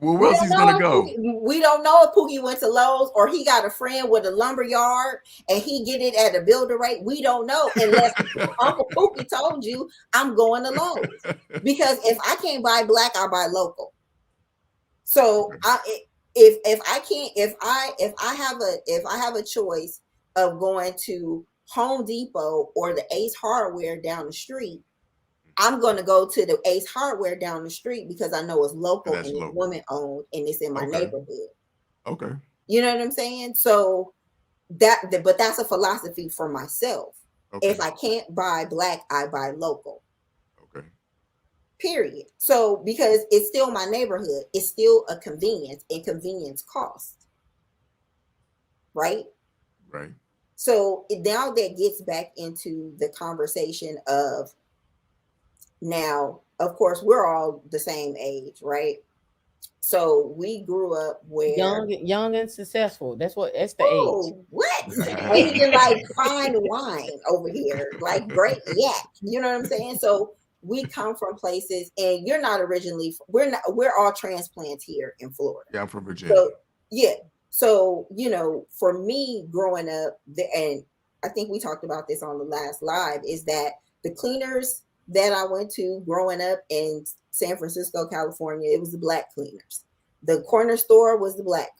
Well, We where else don't he's know gonna if go? we don't know if Pookie went to Lowe's or he got a friend with a lumber yard and he get it at a builder rate. We don't know unless Uncle Pookie told you I'm going to Lowe's. Because if I can't buy black, I buy local. So if I can't if I have a choice of going to Home Depot or the Ace Hardware down the street, I'm going to go to the Ace Hardware down the street because I know it's local and it's woman owned and it's in my neighborhood. Okay. You know what I'm saying? So but that's a philosophy for myself. Okay. If I can't buy black, I buy local. Okay. Period. So because it's still my neighborhood, it's still a convenience and convenience cost. Right? Right. So now that gets back into the conversation of now, of course, we're all the same age, right? So we grew up where young and successful. That's the age. What? Asian like fine wine over here, like great yak. You know what I'm saying? So we come from places, and you're not originally. We're all transplants here in Florida. Yeah, I'm from Virginia. So yeah. So for me growing up, and I think we talked about this on the last live, is that the cleaners that I went to growing up in San Francisco, California, it was the black cleaners. The corner store was the black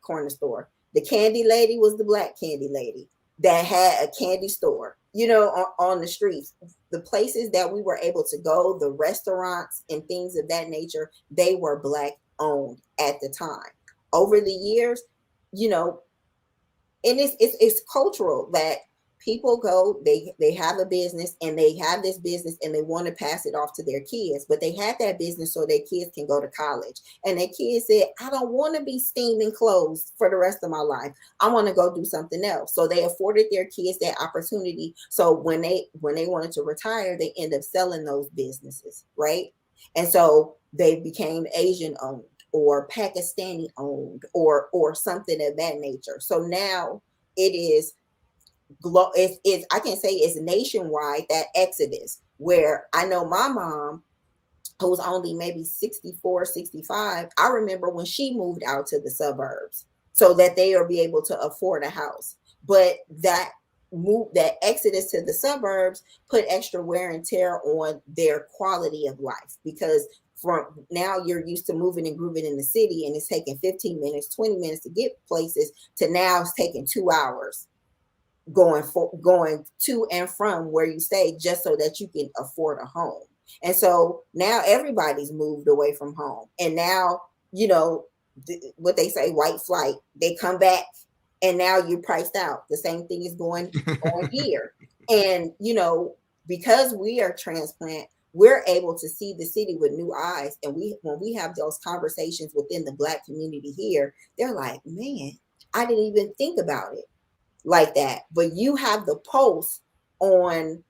corner store. The candy lady was the black candy lady that had a candy store, on the streets. The places that we were able to go, the restaurants and things of that nature, they were black owned at the time. Over the years, and it's cultural that people go, they have a business and they have this business and they want to pass it off to their kids, but they had that business so their kids can go to college. And their kids said, I don't want to be steaming clothes for the rest of my life. I want to go do something else. So they afforded their kids that opportunity. So when they wanted to retire, they end up selling those businesses, right? And so they became Asian owned or Pakistani owned or something of that nature. So now it is I can say it's nationwide, that exodus, where I know my mom, who was only maybe 64, 65, I remember when she moved out to the suburbs so that they will be able to afford a house. But that exodus to the suburbs put extra wear and tear on their quality of life, because from now you're used to moving and grooving in the city and it's taking 15 minutes, 20 minutes to get places, to now it's taking 2 hours going to and from where you stay just so that you can afford a home. And so now everybody's moved away from home. And now, what they say, white flight, they come back and now you're priced out. The same thing is going on here. And, because we are transplant, we're able to see the city with new eyes. And when we have those conversations within the Black community here, they're like, man, I didn't even think about it like that. But you have the pulse on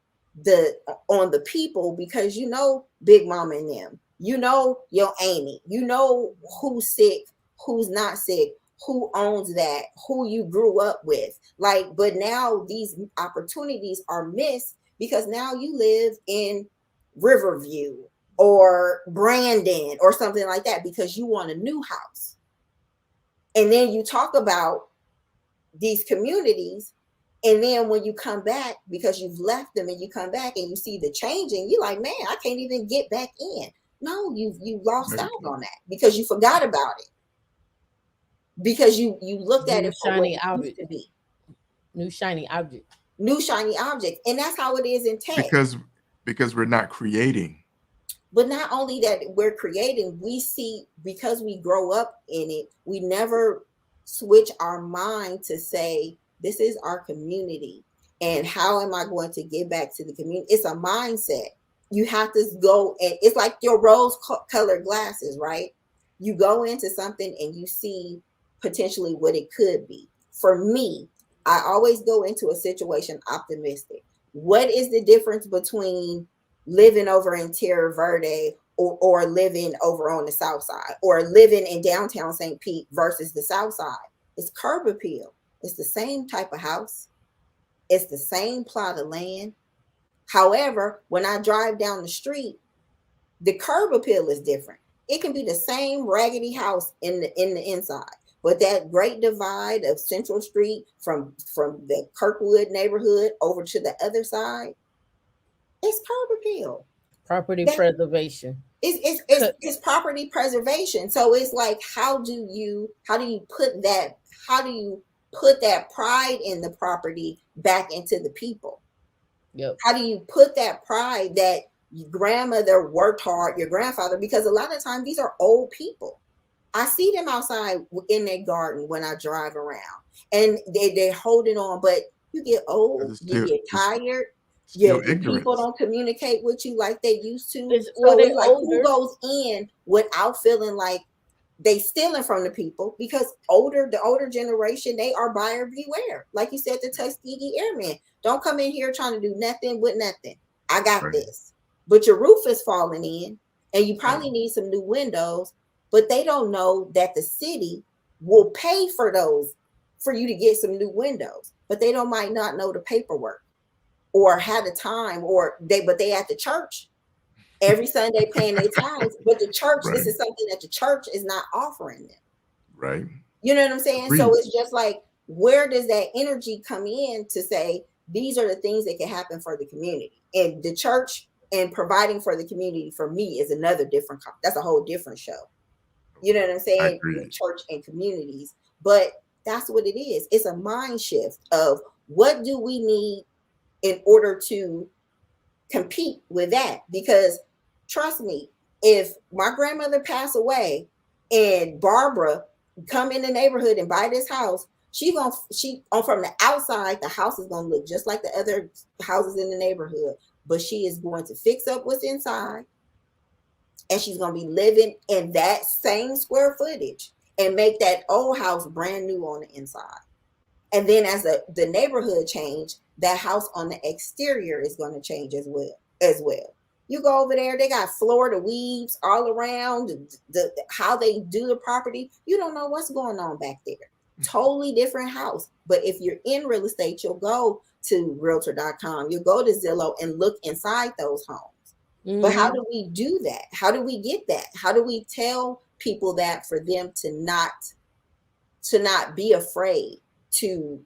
the people, because Big Mama and them, your Amy, who's sick, who's not sick, who owns that, who you grew up with. But now these opportunities are missed because now you live in Riverview or Brandon or something like that because you want a new house. And then you talk about these communities, and then when you come back, because you've left them and you come back and you see the changing, you're like, man, I can't even get back in. No, you lost out on that because you forgot about it, because you looked at it for what it used to be. New shiny object, and that's how it is in tech, because we're not creating. But not only that we're creating, we see, because we grow up in it, we never switch our mind to say, this is our community, and how am I going to give back to the community? It's a mindset. You have to go, and it's like your rose colored glasses, right? You go into something and you see potentially what it could be. For me, I always go into a situation optimistic. What is the difference between living over in Terra Verde or living over on the south side, or living in downtown St. Pete versus the south side? It's curb appeal. It's the same type of house. It's the same plot of land. However, when I drive down the street, the curb appeal is different. It can be the same raggedy house in the inside. But that great divide of Central Street from the Kirkwood neighborhood over to the other side, it's curb appeal. Property That preservation. it's property preservation. So it's like, how do you put that pride in the property back into the people? Yep. How do you put that pride that your grandmother worked hard, your grandfather, because a lot of times these are old people. I see them outside in their garden when I drive around, and they're holding on, but you get old, you get tired. Yeah, the people don't communicate with you like they used to. So it's like, who goes in without feeling like they stealing from the people? Because the older generation, they are buyer beware. Like you said, the Tuskegee Airmen, don't come in here trying to do nothing with nothing. I got this. But your roof is falling in, and you probably need some new windows, but they don't know that the city will pay for those, for you to get some new windows. But they might not know the paperwork or have the time, but they at the church every Sunday paying their tithes. But the church, this is something that the church is not offering them. Right. You know what I'm saying? So it's just like, where does that energy come in to say, these are the things that can happen for the community? And the church and providing for the community, for me, is another different, that's a whole different show. You know what I'm saying? The church and communities. But that's what it is. It's a mind shift of, what do we need in order to compete with that? Because trust me, if my grandmother passed away and Barbara come in the neighborhood and buy this house, from the outside, the house is gonna look just like the other houses in the neighborhood, but she is going to fix up what's inside, and she's gonna be living in that same square footage and make that old house brand new on the inside. And then as the neighborhood change, that house on the exterior is going to change as well. You go over there, they got Florida weeds all around, how they do the property. You don't know what's going on back there. Totally different house. But if you're in real estate, you'll go to realtor.com, you'll go to Zillow and look inside those homes. Mm-hmm. But how do we do that? How do we get that? How do we tell people that, for them to not be afraid to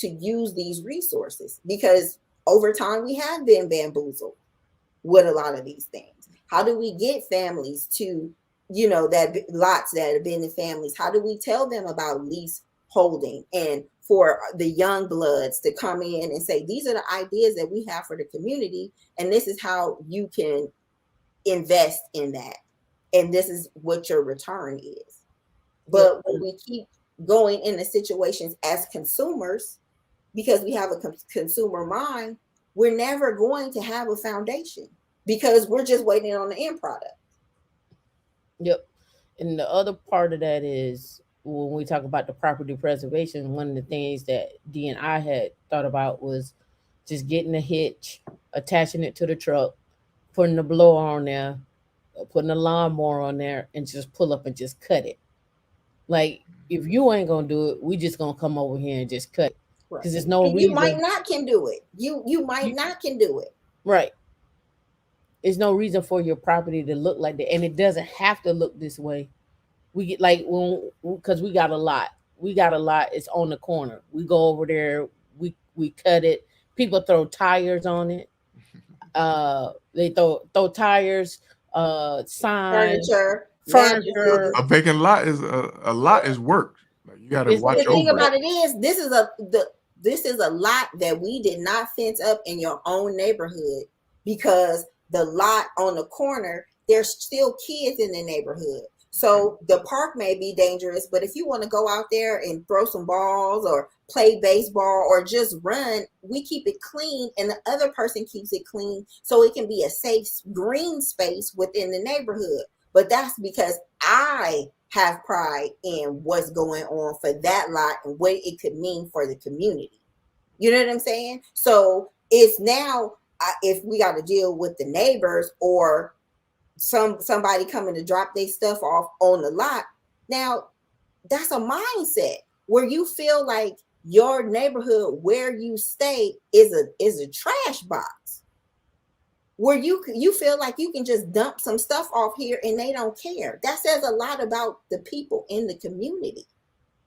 use these resources? Because over time we have been bamboozled with a lot of these things. How do we get families to, that lots that have been in families, how do we tell them about lease holding, and for the young bloods to come in and say, these are the ideas that we have for the community, and this is how you can invest in that, and this is what your return is. But when we keep going into situations as consumers, because we have a consumer mind, we're never going to have a foundation, because we're just waiting on the end product. Yep. And the other part of that is, when we talk about the property preservation, one of the things that D and I had thought about was just getting a hitch, attaching it to the truck, putting the blower on there, putting a lawnmower on there, and just pull up and just cut it. Like, if you ain't gonna do it, we just gonna come over here and just cut it. Because there's no reason. You might not can do it. You might not can do it. Right. There's no reason for your property to look like that, and it doesn't have to look this way. We get because we got a lot. It's on the corner. We go over there. We cut it. People throw tires on it. They throw tires. Signs. Furniture. A vacant lot is work. Like, you got to watch over. The thing about it is, this is a lot that we did not fence up in your own neighborhood, because the lot on the corner, there's still kids in the neighborhood. So the park may be dangerous, but if you want to go out there and throw some balls or play baseball or just run, we keep it clean, and the other person keeps it clean, so it can be a safe green space within the neighborhood. But that's because I have pride in what's going on for that lot and what it could mean for the community. You know what I'm saying? So it's now, if we got to deal with the neighbors or somebody coming to drop their stuff off on the lot, now that's a mindset where you feel like your neighborhood where you stay is a trash box. where you feel like you can just dump some stuff off here and they don't care. That says a lot about the people in the community,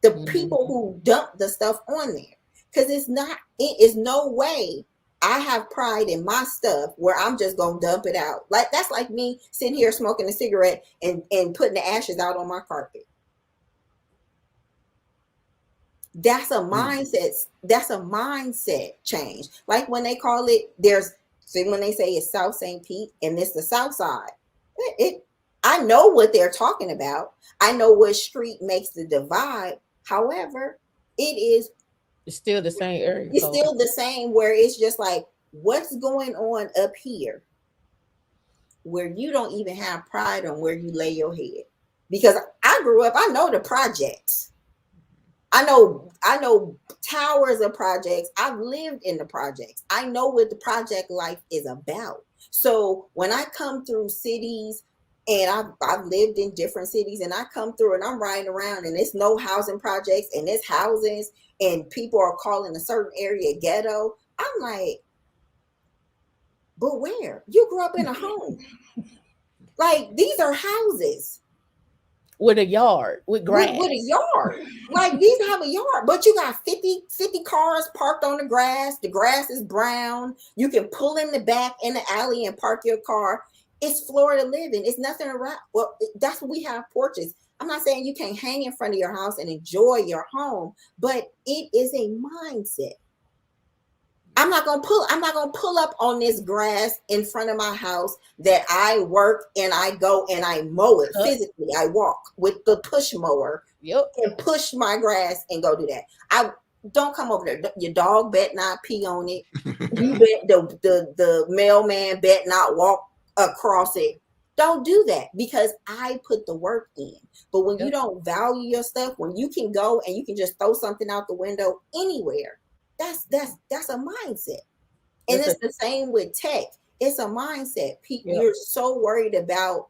the people who dump the stuff on there. Because it is no way I have pride in my stuff where I'm just gonna dump it out. Like that's like me sitting here smoking a cigarette and putting the ashes out on my carpet. That's a mindset. That's a mindset change. Like when they call it, when they say it's South St. Pete and it's the South Side. I know what they're talking about. I know what street makes the divide. However, it's still the same area. It's still the same, where it's just like, what's going on up here where you don't even have pride on where you lay your head? Because I grew up, I know the projects. I know towers of projects. I've lived in the projects. I know what the project life is about. So when I come through cities, and I've lived in different cities, and I come through and I'm riding around and it's no housing projects and it's houses and people are calling a certain area ghetto. I'm like, but where? You grew up in a home. Like, these are houses. With a yard, with grass. With a yard. Like, these have a yard, but you got 50 cars parked on the grass. The grass is brown. You can pull in the back in the alley and park your car. It's Florida living. It's nothing around. Well, that's what we have, porches. I'm not saying you can't hang in front of your house and enjoy your home, but it is a mindset. I'm not gonna pull up on this grass in front of my house that I work and I go and I mow it physically. I walk with the push mower and push my grass and go do that. I don't come over there. Your dog bet not pee on it. You bet the mailman bet not walk across it. Don't do that, because I put the work in. But when you don't value your stuff, when you can go and you can just throw something out the window anywhere, that's a mindset. And it's the same with tech. It's a mindset. You're so worried about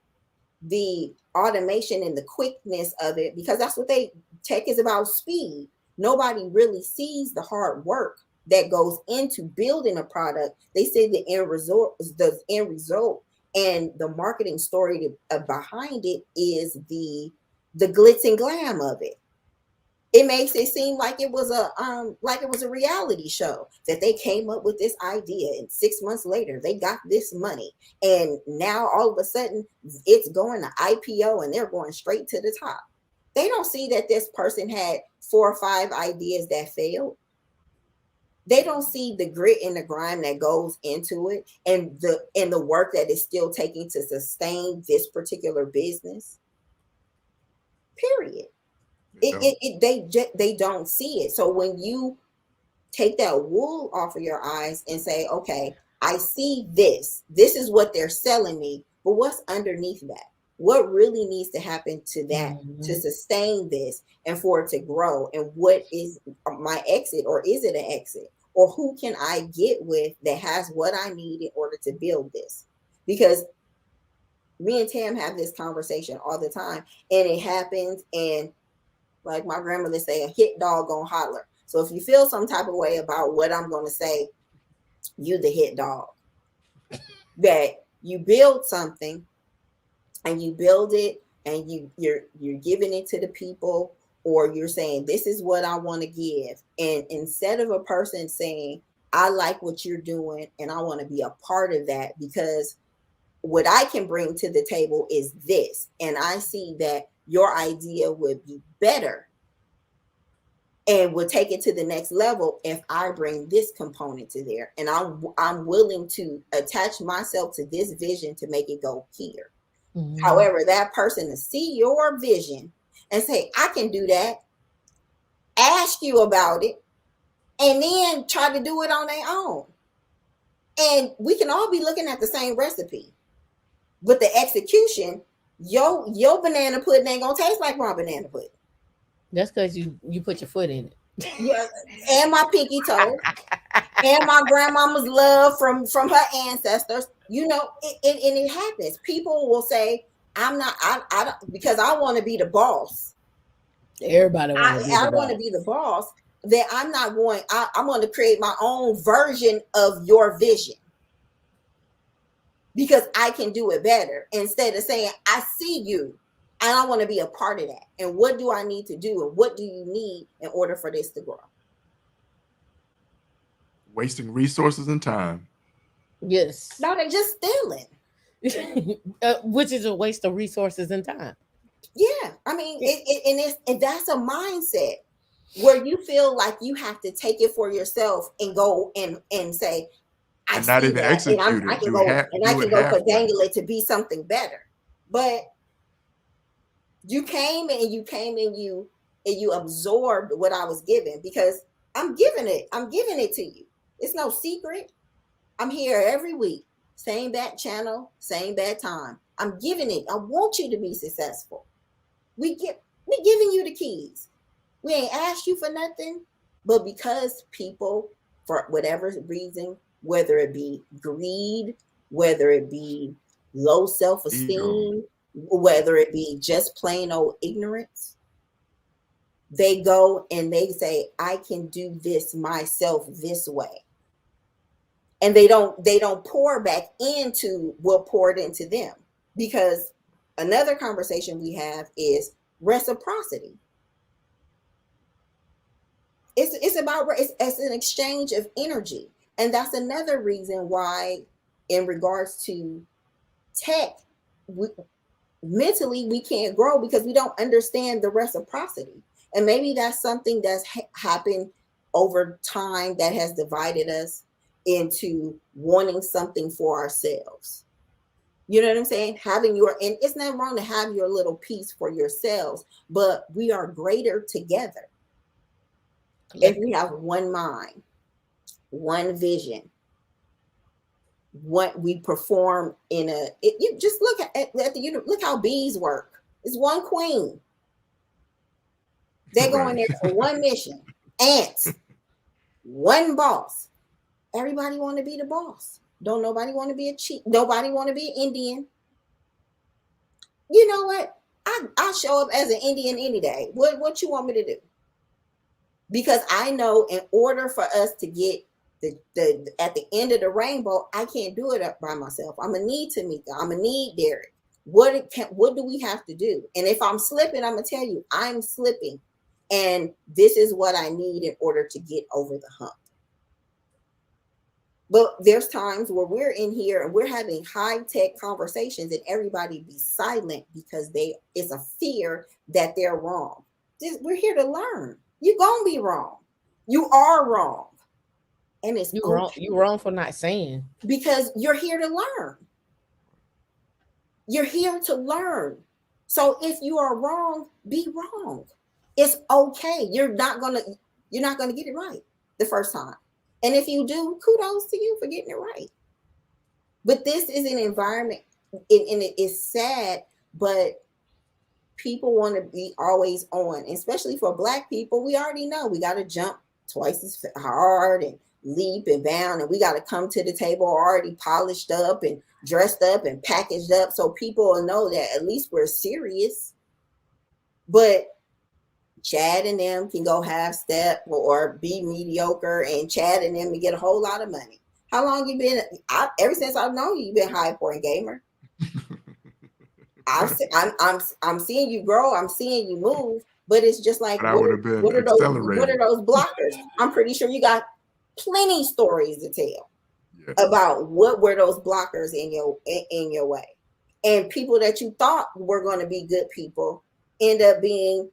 the automation and the quickness of it, because that's what tech is about, speed. Nobody really sees the hard work that goes into building a product. They say the end result and the marketing story behind it is the glitz and glam of it. It makes it seem like it was a reality show, that they came up with this idea and 6 months later they got this money, and now all of a sudden it's going to IPO and they're going straight to the top. They don't see that this person had 4 or 5 ideas that failed. They don't see the grit and the grime that goes into it, and the work that is still taking to sustain this particular business. Period. They don't see it. So when you take that wool off of your eyes and say, okay, I see this is what they're selling me, but what's underneath that? What really needs to happen to that to sustain this and for it to grow? And what is my exit, or is it an exit? Or who can I get with that has what I need in order to build this? Because me and Tam have this conversation all the time, and it happens, and like my grandmother say, a hit dog gonna holler. So if you feel some type of way about what I'm gonna say, you the hit dog. That you build something and you build it and you're giving it to the people, or you're saying, this is what I want to give. And instead of a person saying, I like what you're doing and I want to be a part of that, because what I can bring to the table is this, and I see that your idea would be better and would take it to the next level if I bring this component to there. And I'm willing to attach myself to this vision to make it go here. Mm-hmm. However, that person to see your vision and say, I can do that, ask you about it, and then try to do it on their own. And we can all be looking at the same recipe, but the execution, your banana pudding ain't gonna taste like my banana pudding. That's because you put your foot in it. Yeah, and my pinky toe, and my grandmama's love from her ancestors. You know, it happens. People will say, "I'm not. I don't, because I want to be the boss." Everybody want to be. I want to be the boss. That I'm not going. I'm going to create my own version of your vision. because I can do it better, instead of saying, I see you and I want to be a part of that. And what do I need to do? And what do you need in order for this to grow? Wasting resources and time. Yes. No, they're just stealing. Which is a waste of resources and time. Yeah. I mean, and that's a mindset where you feel like you have to take it for yourself and go and say, I And not see even that, execute and it. I can go halfway. dangle it to be something better. But you came and you absorbed what I was given, because I'm giving it to you. It's no secret. I'm here every week, same bad channel, same bad time. I'm giving it. I want you to be successful. We giving you the keys. We ain't asked you for nothing, but because people, for whatever reason, whether it be greed, whether it be low self-esteem, whether it be just plain old ignorance, they go and they say, I can do this myself this way. And they don't pour back into what poured into them. Because another conversation we have is reciprocity. It's an exchange of energy. And that's another reason why, in regards to tech, mentally we can't grow, because we don't understand the reciprocity. And maybe that's something that's happened over time that has divided us into wanting something for ourselves. You know what I'm saying? And it's not wrong to have your little piece for yourselves, but we are greater together. If we have one mind, one vision, what we perform you just look at look how bees work. It's one queen. They're going there for one mission. Ants, one boss. Everybody want to be the boss. Don't nobody want to be a chief. Nobody want to be an Indian. You know what? I'll show up as an Indian any day. What you want me to do? Because I know in order for us to get the at the end of the rainbow, I can't do it up by myself. I'm gonna need Tamika. I'm gonna need Derek. What do we have to do? And if I'm slipping, I'm gonna tell you I'm slipping, and this is what I need in order to get over the hump. But there's times where we're in here and we're having high-tech conversations and everybody be silent because it's a fear that they're wrong. We're here to learn. You're gonna be wrong. You are wrong. And it's you wrong for not saying, because you're here to learn. You're here to learn. So if you are wrong, be wrong. It's okay. You're not gonna get it right the first time. And if you do, kudos to you for getting it right. But this is an environment, and it is sad, but people want to be always on, especially for Black people. We already know we got to jump twice as hard and leap and bound, and we got to come to the table already polished up and dressed up and packaged up, so people will know that at least we're serious. But Chad and them can go half step or be mediocre, and Chad and them can get a whole lot of money. How long you been? Ever since I've known you, you've been high point gamer. I'm seeing you grow. I'm seeing you move. But it's just like, what are those blockers? I'm pretty sure you got plenty stories to tell about what were those blockers in your way, and people that you thought were going to be good people end up being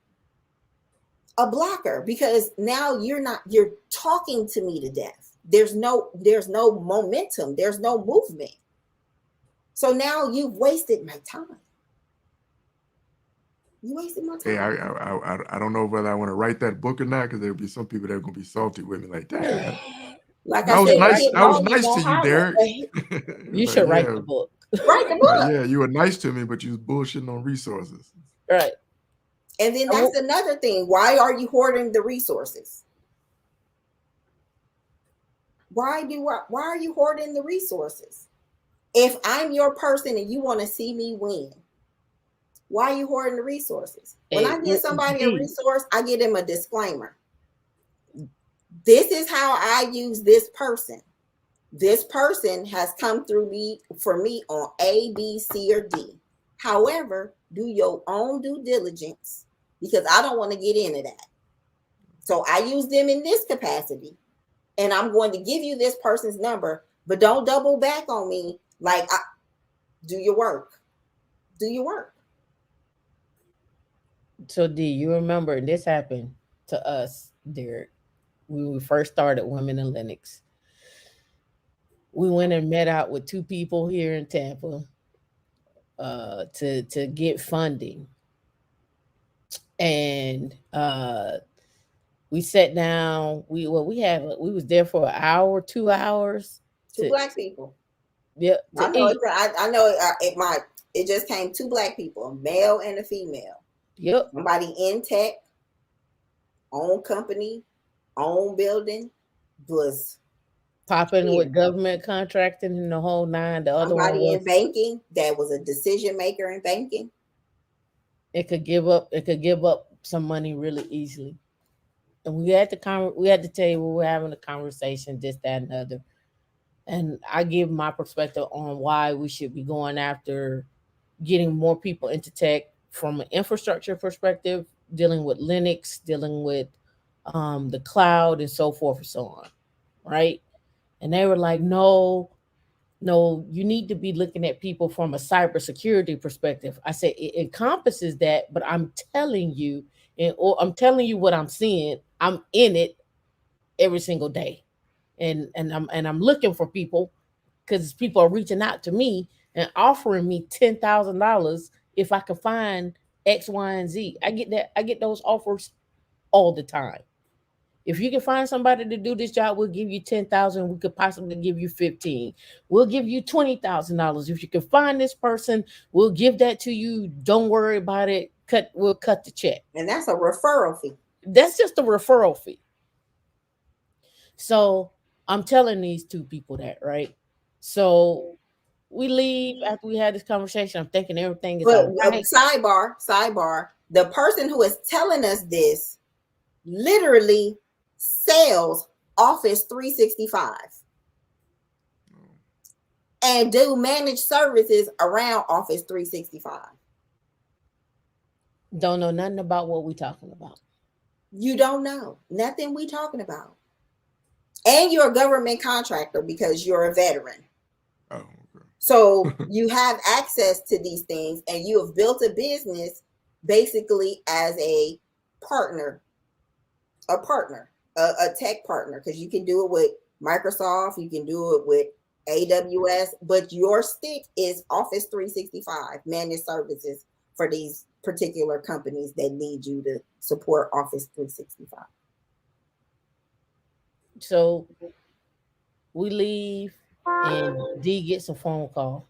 a blocker, because now you're talking to me to death. There's no momentum. There's no movement. So now you've wasted my time. You wasted my time. Hey, I don't know whether I want to write that book or not, because there'll be some people that are going to be salty with me, like, damn. Like I said, I was nice to you, Derek. You should write the book. Write the book. Yeah, you were nice to me, but you was bullshitting on resources. Right. And then that's another thing. Why are you hoarding the resources? Why are you hoarding the resources? If I'm your person and you want to see me win, why are you hoarding the resources? When I give somebody a resource, I give them a disclaimer. This is how I use this person. this person has come through me for me on A, B, C, or D. However, do your own due diligence because I don't want to get into that. So I use them in this capacity, and I'm going to give you this person's number, but don't double back on me. Like, do your work. Do your work. So, do you remember this happened to us, Derek, when we first started Women in Linux? We went and met out with two people here in Tampa to get funding, and we sat down. We was there for an hour, 2 hours Two black people. Yeah, I to know. eat. I know. It just came two black people, a male and a female. Yep. Somebody in tech, own company, own building, was Popping here. with government contracting and the whole nine. The other one Somebody was in banking that was a decision maker in banking. It could give up some money really easily. And we had the table, we were having a conversation, this, that, and the other. And I give my perspective on why we should be going after getting more people into tech from an infrastructure perspective, dealing with Linux, dealing with the cloud, and so forth and so on, right? And they were like, no, you need to be looking at people from a cybersecurity perspective. I said it encompasses that, but I'm telling you, or I'm telling you what I'm seeing. I'm in it every single day, and I'm looking for people because people are reaching out to me and offering me $10,000 if I can find X, Y, and Z. I get that. I get those offers all the time. If you can find somebody to do this job, we'll give you 10,000. We could possibly give you 15. We'll give you $20,000 if you can find this person. We'll give that to you. Don't worry about it. We'll cut the check. And that's a referral fee. That's just a referral fee. So I'm telling these two people that, right? So we leave after we had this conversation. I'm thinking everything is But all right. sidebar, the person who is telling us this literally sells Office 365 and do managed services around Office 365. Don't know nothing about what we talking about. You don't know nothing we talking about. And you're a government contractor because you're a veteran. Oh, okay. So you have access to these things, and you have built a business basically as a partner, a tech partner, because you can do it with Microsoft, you can do it with AWS, but your stick is Office 365 managed services for these particular companies that need you to support Office 365. So we leave, and D gets a phone call,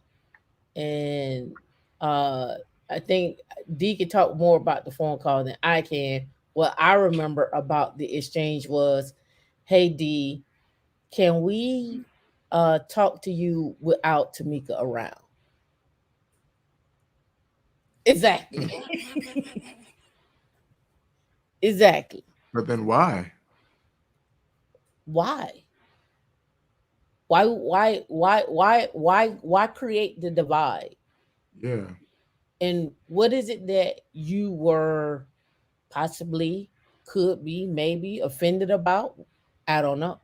and I think D can talk more about the phone call than I can. What I remember about the exchange was, "Hey D, can we talk to you without Tamika around?" Exactly. Exactly. But then why? Why? Why create the divide? Yeah. And what is it that you were possibly, could be, maybe offended about? I don't know.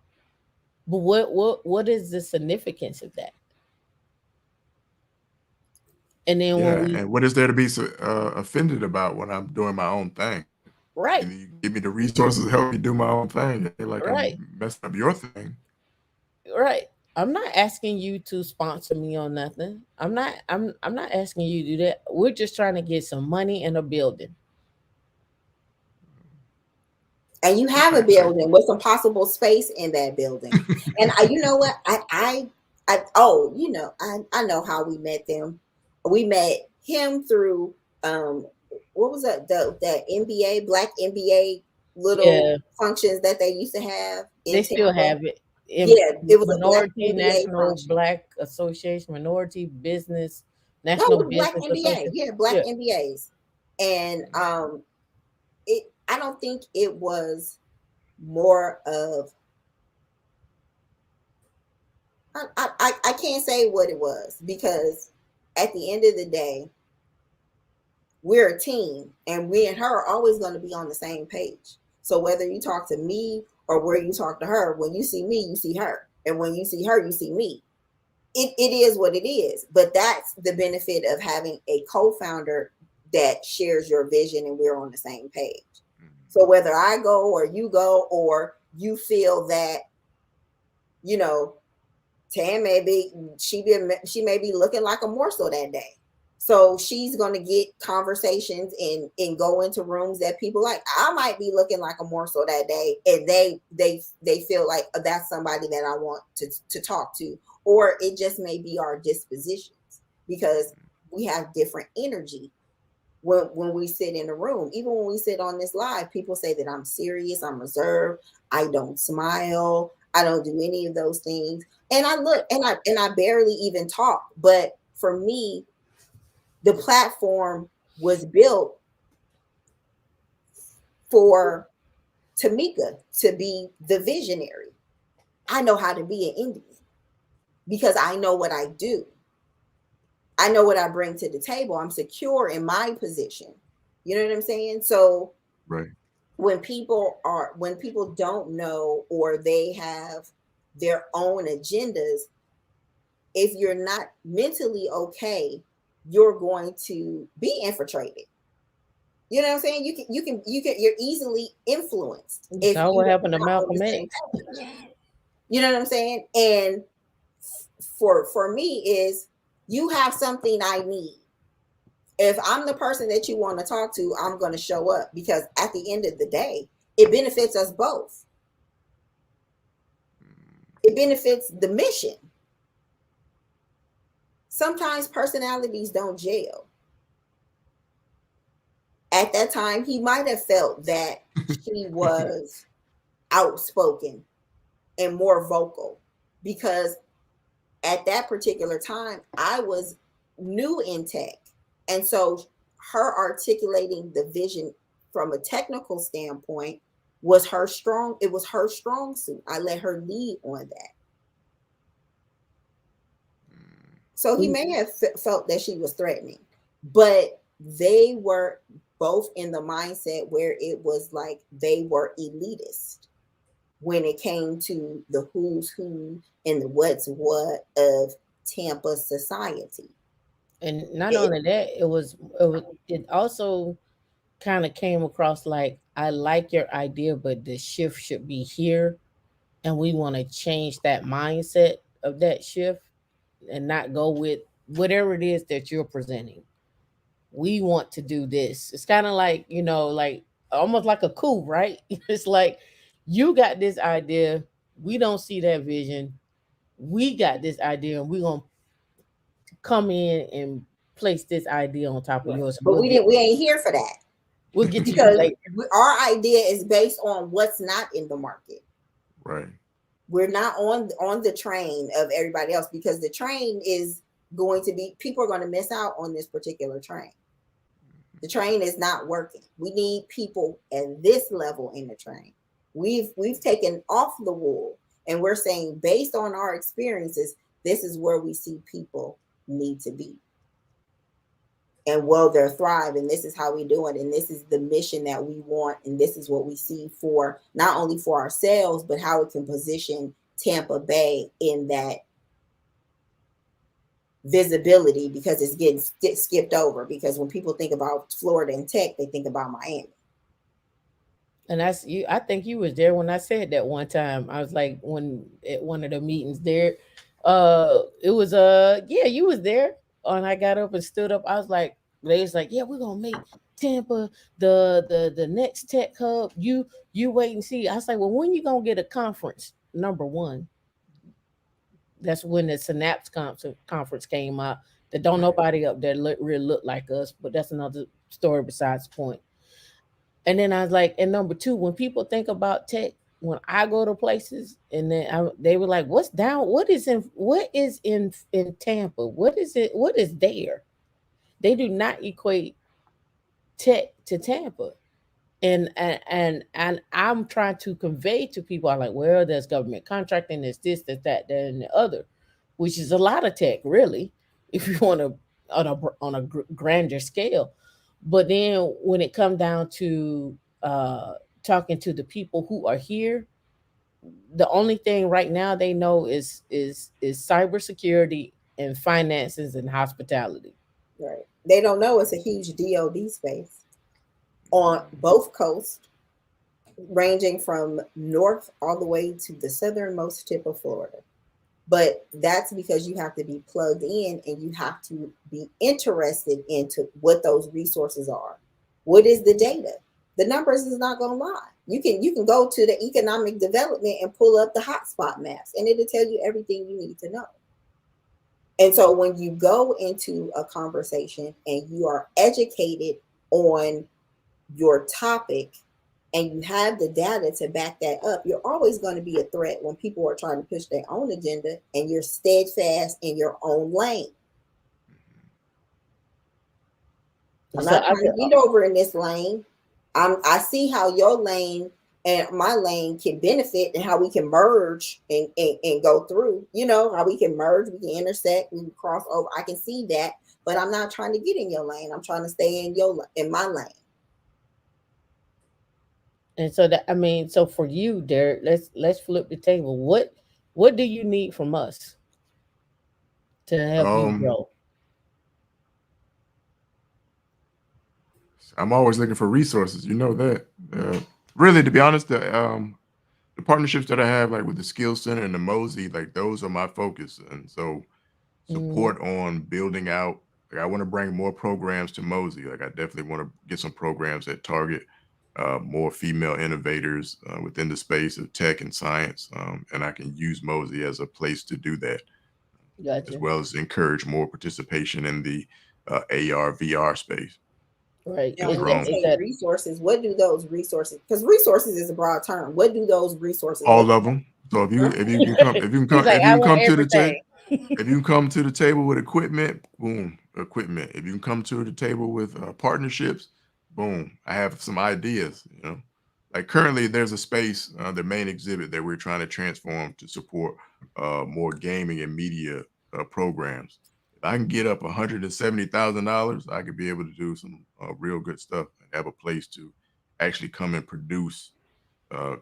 But what is the significance of that? And then when Yeah. we And what is there to be so offended about when I'm doing my own thing? right, You give me the resources to help me do my own thing. Like right, I'm messing up your thing. right. I'm not asking you to sponsor me on nothing. I'm not asking you to do that. We're just trying to get some money in a building. And you have a building with some possible space in that building. And you know what? I know how we met them. We met him through what was that the NBA Black NBA little Yeah, functions that they used to have in they still Tampa. have it. In Yeah, it was a Black Minority NBA National function. Black Association, Minority Business No, it National was Black Business NBA. Association. Yeah, Black Yeah, NBAs. And I don't think it was more of I can't say what it was, because at the end of the day, we're a team, and we and her are always going to be on the same page. So whether you talk to me or where you talk to her, when you see me, you see her. And when you see her, you see me. It is what it is. But that's the benefit of having a co-founder that shares your vision and we're on the same page. So whether I go or you go, or you feel that, you know, Tam she may be looking like a morsel that day. So she's going to get conversations and go into rooms that people like. I might be looking like a morsel that day, and they feel like, oh, that's somebody that I want to talk to. Or it just may be our dispositions, because we have different energy when we sit in a room. Even when we sit on this live, people say that I'm serious, I'm reserved, I don't smile, I don't do any of those things. And I look and I barely even talk. But for me, the platform was built for Tamika to be the visionary. I know how to be an Indian because I know what I do. I know what I bring to the table. I'm secure in my position. You know what I'm saying? So right. when people don't know, or they have their own agendas, if you're not mentally okay, you're going to be infiltrated. You know what I'm saying? You're easily influenced if That's you what are happened to not on the Malcolm same X. page. You know what I'm saying? And for me is, you have something I need. If I'm the person that you want to talk to, I'm going to show up, because at the end of the day, it benefits us both. It benefits the mission. Sometimes personalities don't gel. At that time, he might have felt that she was outspoken and more vocal, because at that particular time, I was new in tech. And so her articulating the vision from a technical standpoint was her strong suit. I let her lead on that. So he may have felt that she was threatening, but they were both in the mindset where it was like they were elitist when it came to the who's who and the what's what of Tampa society. And not only that, it also kind of came across like, I like your idea, but the shift should be here, and we want to change that mindset of that shift and not go with whatever it is that you're presenting. We want to do this. It's kind of like, like almost like a coup, right? It's like, you got this idea, we don't see that vision. We got this idea, and we're gonna come in and place this idea on top of yours. But we ain't here for that. We'll get to you Because later. our idea is based on what's not in the market. Right. We're not on the train of everybody else, because the train is going to be, people are going to miss out on this particular train. The train is not working. We need people at this level in the train. We've taken off the wool, and we're saying, based on our experiences, this is where we see people need to be. And they're thrive, and this is how we do it, and this is the mission that we want, and this is what we see for not only for ourselves, but how it can position Tampa Bay in that visibility, because it's getting skipped over. Because when people think about Florida and tech, they think about Miami. And that's you. I think you was there when I said that one time. I was like, when at one of the meetings there, it was yeah, you was there. And I got up and stood up. I was like, they was like, yeah, we're gonna make Tampa the next tech hub. You wait and see. I was like, well, when you gonna get a conference? Number one. That's when the Synapse conference came out. That don't nobody up there really look like us, but that's another story besides the point. And then I was like, and number two, when people think about tech, when I go to places, and then they were like, "What's down? What is in Tampa? What is it? What is there?" They do not equate tech to Tampa, and I'm trying to convey to people. I'm like, well, there's government contracting, there's this, there's that, and the other. which is a lot of tech, really, if you want to on a grander scale. But then when it comes down to talking to the people who are here, the only thing right now they know is cybersecurity and finances and hospitality. Right. They don't know it's a huge DoD space on both coasts, ranging from north all the way to the southernmost tip of Florida. But that's because you have to be plugged in and you have to be interested into what those resources are. What is the data? The numbers is not going to lie. You can go to the economic development and pull up the hotspot maps, and it'll tell you everything you need to know. And so when you go into a conversation and you are educated on your topic and you have the data to back that up, you're always going to be a threat when people are trying to push their own agenda and you're steadfast in your own lane. I'm not trying to get over in this lane. I see how your lane and my lane can benefit and how we can merge and go through, how we can merge, we can intersect, we can cross over. I can see that, but I'm not trying to get in your lane. I'm trying to stay in my lane. And so so for you, Derek, let's flip the table. What do you need from us to help you grow? I'm always looking for resources. You know that. Really, to be honest, the partnerships that I have, like with the Skills Center and the Mosey, like those are my focus. And so support on building out. Like I want to bring more programs to Mosey. Like I definitely want to get some programs that target more female innovators within the space of tech and science. And I can use Mosey as a place to do that. Gotcha. As well as encourage more participation in the AR, VR space. Right. Now, when you say resources, what do those resources? Because resources is a broad term. What do those resources? All of them. So if you can come to the table with equipment, boom, equipment. If you can come to the table with partnerships, boom. I have some ideas. Like currently there's a space, the main exhibit that we're trying to transform to support more gaming and media programs. If I can get up $170,000, I could be able to do some real good stuff and have a place to actually come and produce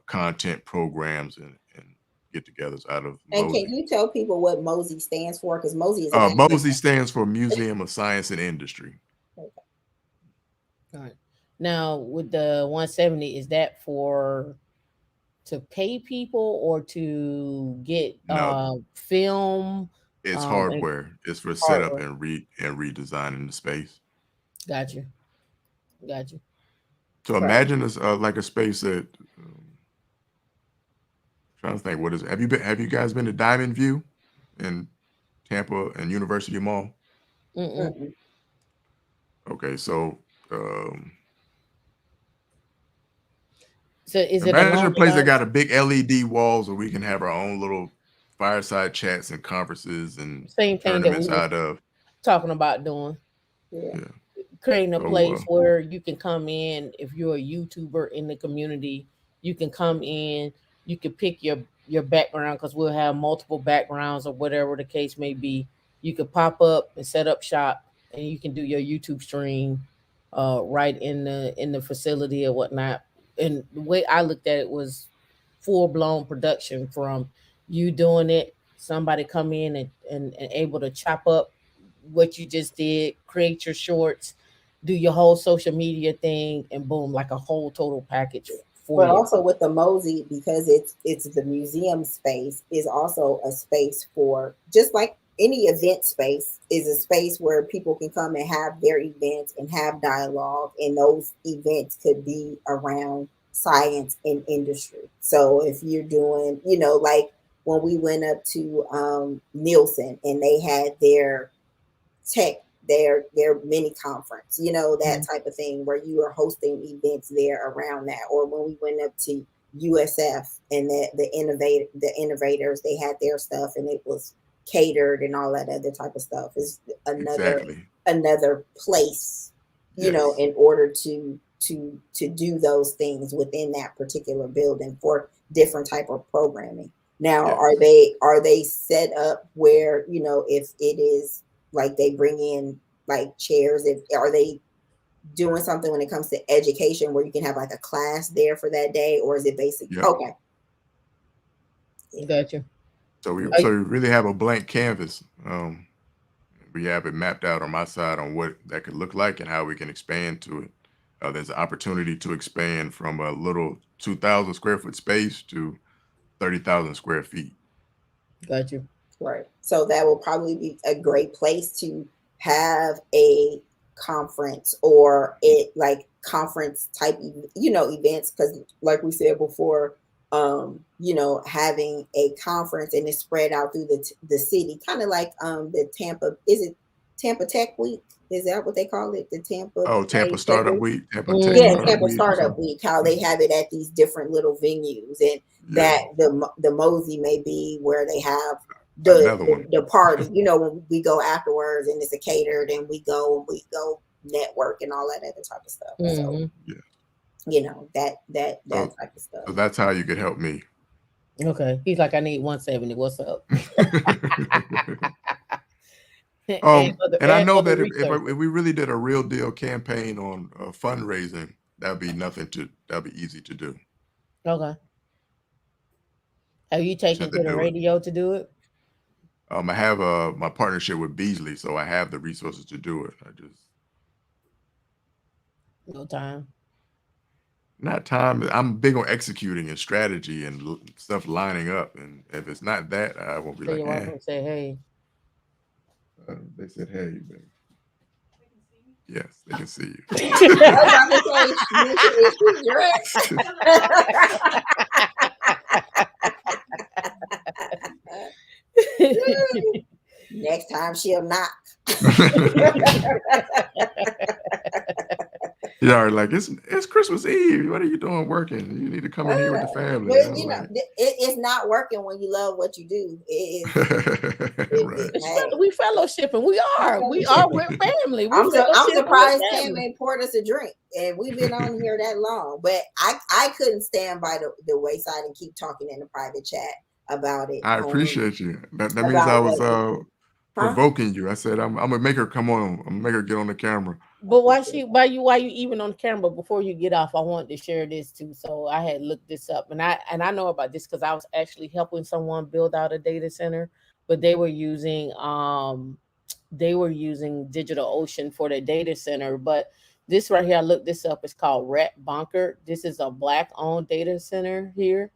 content programs and get-togethers out of And Mosey. Can you tell people what Mosey stands for? Because Mosey is Mosey stands for Museum of Science and Industry. Okay. All right. Now with the 170, is that to pay people or to get film? It's hardware. It's for setup and redesigning the space. Got you. So imagine this like a space that. Trying to think, what is it? Have you guys been to Diamond View in Tampa and University Mall? Mm-mm. Okay, so is it imagine a place that got a big LED walls where we can have our own little fireside chats and conferences and same thing that we were talking about doing? Yeah. Creating a place where you can come in. If you're a YouTuber in the community, you can come in, you can pick your background, because we'll have multiple backgrounds or whatever the case may be. You can pop up and set up shop and you can do your YouTube stream right in the facility or whatnot. And the way I looked at it was full-blown production, from you doing it, somebody come in and able to chop up what you just did, create your shorts, do your whole social media thing, and boom, like a whole total package for you. Also with the Mosey, because it's the museum space, is also a space for, just like any event space, is a space where people can come and have their events and have dialogue, and those events could be around science and industry. So if you're doing, like when we went up to Nielsen and they had their tech, their mini conference, that type of thing, where you are hosting events there around that. Or when we went up to USF and the innovators, they had their stuff and it was catered and all that other type of stuff. Is another place, in order to do those things within that particular building for different type of programming. Now, Yes. are they set up where, you know, if it is like they bring in like chairs, if are they doing something when it comes to education where you can have like a class there for that day, or is it basic? Yep. Okay. Gotcha. So we Are you- really have a blank canvas. We have it mapped out on my side on what that could look like and how we can expand to it. There's an opportunity to expand from a little 2,000 square foot space to 30,000 square feet. Gotcha. Right. So that will probably be a great place to have a conference, or it like conference type, you know, events. Because like we said before, you know, having a conference and it's spread out through the city, kind of like the Tampa, is it Tampa Tech Week? Is that what they call it? The Tampa Oh, Bay Tampa Tech Startup Week? Week, Tampa Tech Yeah, Mhm. Startup Tampa Week or Startup something. Week, how they have it at these different little venues, and Yeah, that the Mosey may be where they have another one. the party, you know, when we go afterwards and it's a catered and we go network and all that other type of stuff. So, Mhm. Yeah. you know, that So, type of stuff. so that's how you could help me. Okay. He's like, I need 170. What's up? And I And know other that research. if we really did a real deal campaign on fundraising, that'd be easy to do. Okay. Are you Just have taking to to the do it. radio to do it? I have my partnership with Beasley, so I have the resources to do it. I just No time. not time. I'm big on executing and strategy and stuff lining up. And if it's not that, I won't be So like, your wife will say, hey. They said, hey, babe. Yes, they can see you. I was about to say, is she dressed? Next time she'll knock. Yeah, like it's Christmas Eve. What are you doing working? You need to come in here with the family. But I'm you know, like, it's not working when you love what you do. right. Hey, We fellowship and we are. We are with family. We I'm fellowship with surprised Kim family. ain't poured us a drink, and we've been on here that long. But I couldn't stand by the wayside and keep talking in the private chat about it. I appreciate you. That means I About was what we do. Huh? provoking you. I said I'm gonna make her come on. I'm gonna make her get on the camera. But why you even on camera before you get off, I wanted to share this too. So I had looked this up and I know about this because I was actually helping someone build out a data center, but they were using DigitalOcean for their data center. But this right here, I looked this up, it's called Rat Bunker. This is a black owned data center here.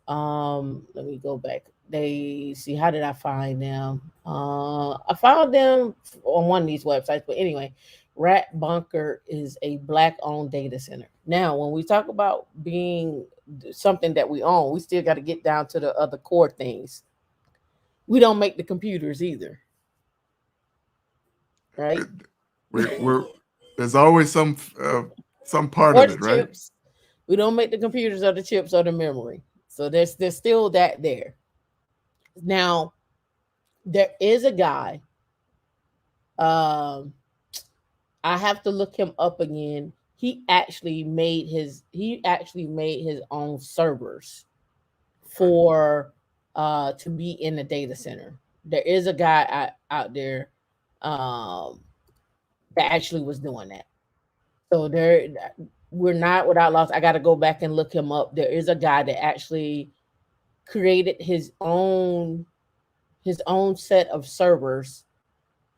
Let me go back. They see, how did I find them? I found them on one of these websites, but anyway, Rat Bunker is a black owned data center. Now when we talk about being something that we own, we still got to get down to the other core things. We don't make the computers either, right? We're there's always some part Or of the it, right? chips. We don't make the computers or the chips or the memory. So there's still that there. Now there is a guy. Um, I have to look him up again. He actually made his own servers for to be in the data center. There is a guy out there um that actually was doing that. So there we're not without loss. I got to go back and look him up. There is a guy that actually created his own set of servers.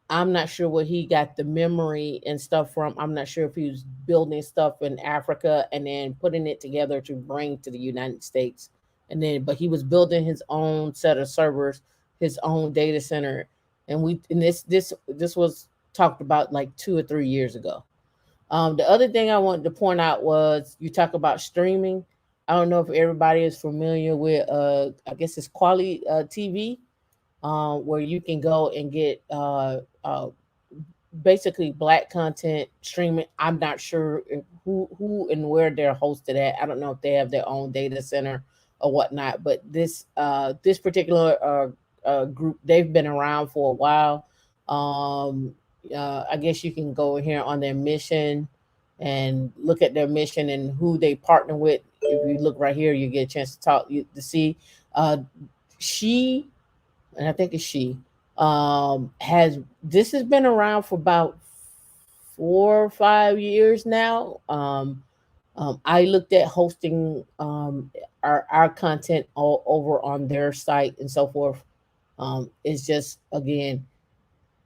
I'm not sure where he got the memory and stuff from. I'm not sure if he was building stuff in Africa and then putting it together to bring to the United States. And then, but he was building his own set of servers, his own data center. And this was talked about like 2 or 3 years ago. The other thing I wanted to point out was you talk about streaming. I don't know if everybody is familiar with, I guess it's Quality TV, where you can go and get basically black content streaming. I'm not sure if who and where they're hosted at. I don't know if they have their own data center or whatnot. But this particular group, they've been around for a while. Um, I guess you can go here on their mission and look at their mission and who they partner with. If you look right here, you get a chance to see. Uh, she, and I think it's she, has this has been around for about 4 or 5 years now. I looked at hosting our content all over on their site and so forth. It's just again,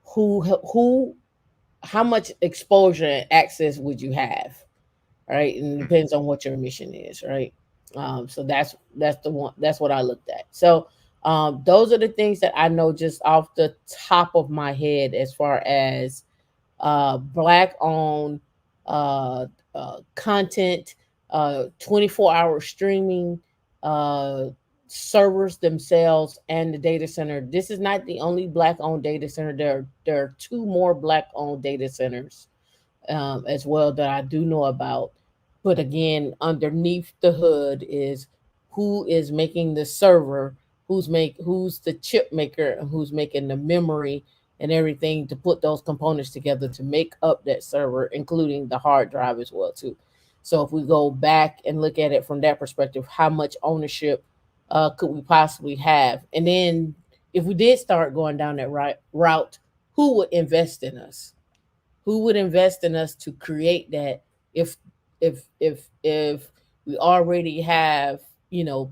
who how much exposure and access would you have, right? And it depends on what your mission is, right? So that's the one, that's what I looked at. So those are the things that I know just off the top of my head as far as black owned content, 24-hour streaming, uh, servers themselves, and the data center. This is not the only black owned data center. There are two more black owned data centers as well that I do know about. But again, underneath the hood is who is making the server, who's the chip maker, and who's making the memory and everything to put those components together to make up that server, including the hard drive as well too. So if we go back and look at it from that perspective, how much ownership could we possibly have? And then if we did start going down that route, who would invest in us? Who would invest in us to create that if if we already have,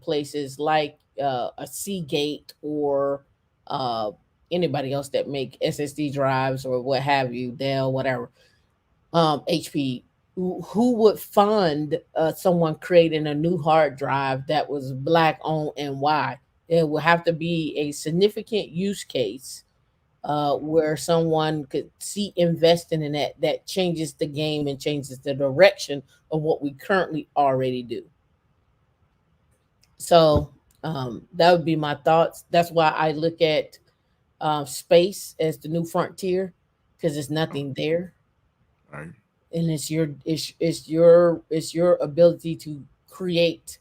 places like a Seagate or uh anybody else that make SSD drives or what have you, Dell, whatever, HP, who would fund someone creating a new hard drive that was black owned, and why? It would have to be a significant use case where someone could see investing in that changes the game and changes the direction of what we currently already do. So that would be my thoughts. That's why I look at space as the new frontier, because there's nothing there, Right. and it's your ability to create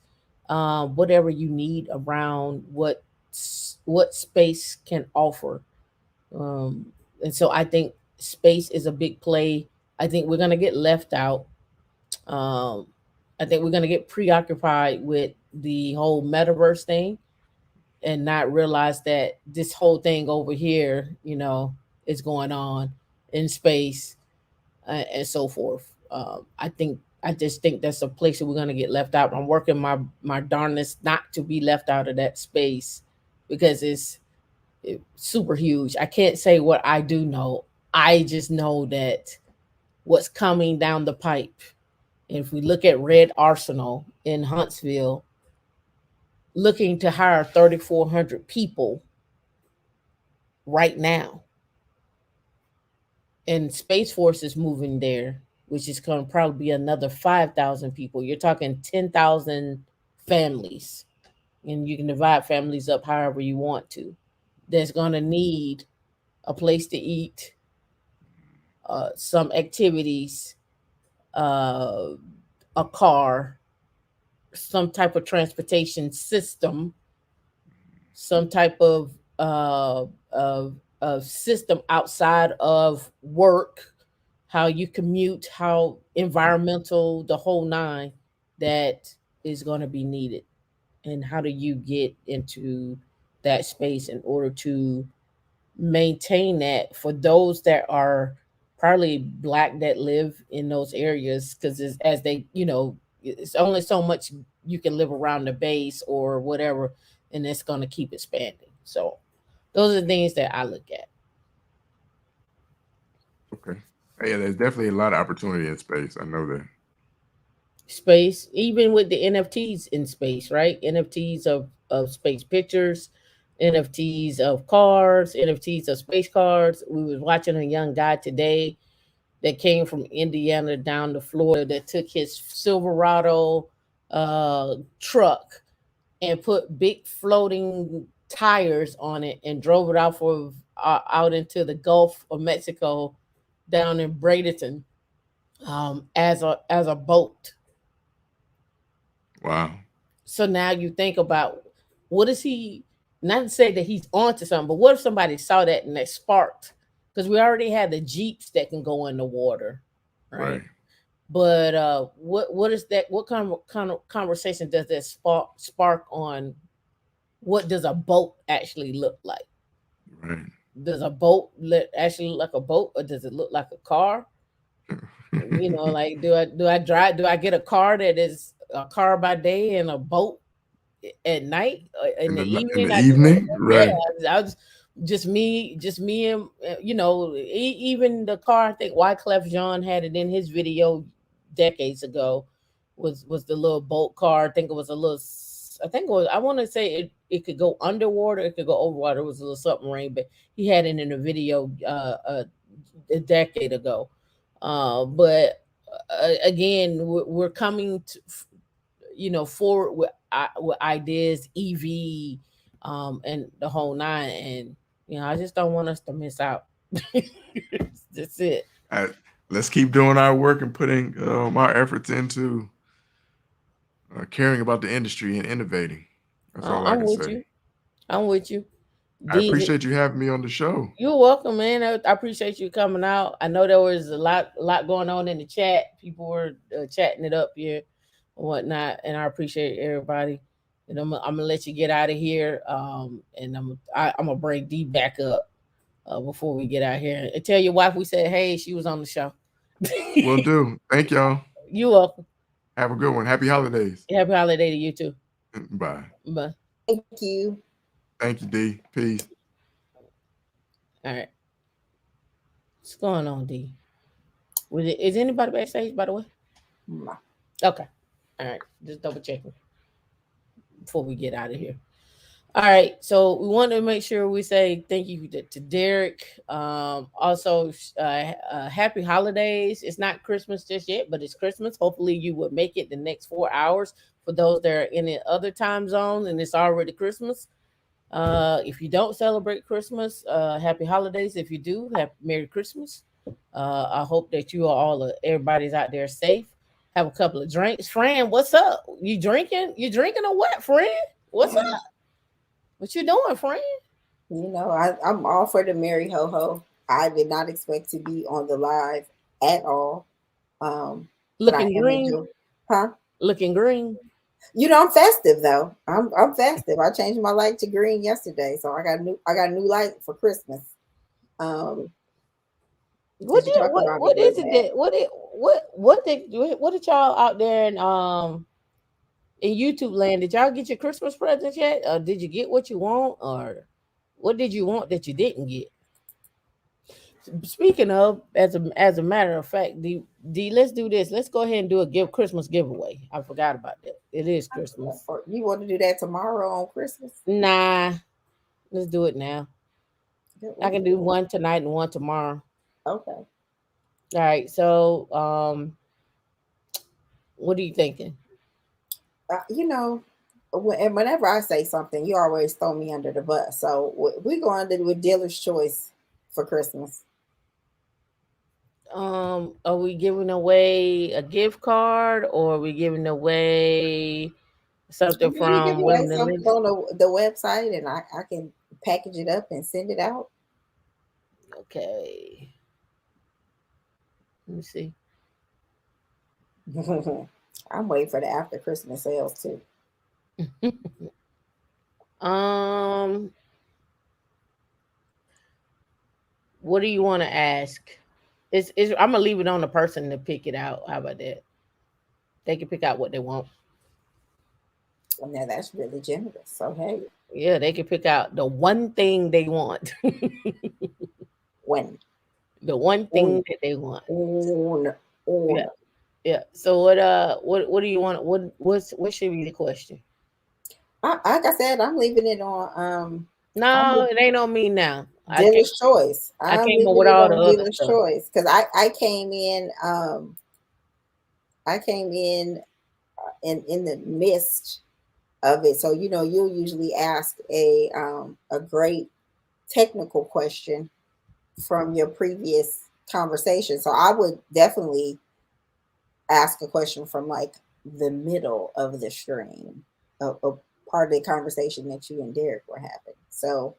whatever you need around what space can offer. Um, and so I think space is a big play. I think we're gonna get left out. Um, I think we're gonna get preoccupied with the whole metaverse thing and not realize that this whole thing over here, is going on in space and so forth. I just think that's a place that we're gonna get left out. I'm working my darnest not to be left out of that space because it's super huge. I can't say what I do know. I just know that what's coming down the pipe. If we look at Red Arsenal in Huntsville, looking to hire 3,400 people right now, and Space Force is moving there, which is going to probably be another 5,000 people. You're talking 10,000 families, and you can divide families up however you want to. That's going to need a place to eat, some activities, uh, a car, some type of transportation system, some type of system outside of work, how you commute, how environmental, the whole nine, that is going to be needed. And how do you get into that space in order to maintain that for those that are probably black that live in those areas, because as they, it's only so much you can live around the base or whatever, and it's going to keep expanding. So those are the things that I look at. Okay. Yeah, there's definitely a lot of opportunity in space. I know that. Space, even with the NFTs in space, right? NFTs of space pictures, NFTs of cars, NFTs of space cars. We was watching a young guy today that came from Indiana down to Florida that took his Silverado truck and put big floating tires on it and drove it out into the Gulf of Mexico down in Bradenton, as a boat. Wow. So now you think about, what is he, not to say that he's onto something, but what if somebody saw that and that sparked? Because we already had the Jeeps that can go in the water, right? Right. But what is that? What kind of conversation does that spark on what does a boat actually look like? Right. Does a boat actually look like a boat, or does it look like a car? Like do I get a car that is a car by day and a boat at night, in the in evening? the I do evening, yeah, right? I was just me and even the car. I think Wyclef Jean had it in his video decades ago. Was the little boat car? I think it was a little. I think it was. I want to say it could go underwater. It could go over water. It was a little submarine, but he had it in a video a decade ago. But again, we're coming to forward with ideas, EV, and the whole nine, and I just don't want us to miss out. That's it. Let's keep doing our work and putting our efforts into caring about the industry and innovating. That's all I I'm can with say. you. I'm with you. I D, appreciate you having me on the show. you're welcome, man. I appreciate you coming out. I know there was a lot going on in the chat. People were chatting it up here and whatnot, and I appreciate everybody. And I'm gonna let you get out of here. And I'm gonna bring D back up before we get out here and tell your wife we said hey, she was on the show. Will do. Thank y'all. You're welcome. Have a good one. Happy holidays. Happy holiday to you too. Bye. Bye. Thank you. Thank you, D. Peace. All right. What's going on, D? Is anybody backstage, by the way? No. Okay. All right. Just double checking before we get out of here. All right. So we want to make sure we say thank you to Derek. Also, happy holidays. It's not Christmas just yet, but it's Christmas. Hopefully, you will make it the next 4 hours for those that are in the other time zone, and it's already Christmas. If you don't celebrate Christmas, happy holidays. If you do, happy Merry Christmas. I hope that you are everybody's out there safe. Have a couple of drinks. Fran, what's up? You drinking? You drinking or what, Fran? What's up? What you doing, Fran? I'm all for the Merry Ho Ho. I did not expect to be on the live at all. Looking green. Huh? Looking green. I'm festive though. I'm festive. I changed my light to green yesterday, so I got a new light for Christmas. What is it that what did y'all out there in YouTube land? Did y'all get your Christmas presents yet? Or did you get what you want, or what did you want that you didn't get? Speaking of, as a matter of fact, D, let's do this. Let's go ahead and do a Christmas giveaway. I forgot about that. It is Christmas. You want to do that tomorrow on Christmas? Nah, let's do it now. I can do one tonight and one tomorrow. Okay. All right. So, what are you thinking? Whenever I say something, you always throw me under the bus. So we're going to do a dealer's choice for Christmas. Are we giving away a gift card, or are we giving away something from give away something on the website, and I can package it up and send it out? Okay. Let me see. I'm waiting for the after Christmas sales too. What do you want to ask? I'm gonna leave it on the person to pick it out. How about that? They can pick out what they want. Well, now that's really generous. So hey. Yeah, they can pick out the one thing they want. When? The one thing that they want. Yeah. Yeah. So what do you want? What should be the question? Like I said, I'm leaving it on No, it ain't on me now. Dealer's choice. I came up with all the other dealer's stuff. choice because I came in in the midst of it. So you'll usually ask a great technical question from your previous conversation. So I would definitely ask a question from like the middle of the stream, a part of the conversation that you and Derek were having. So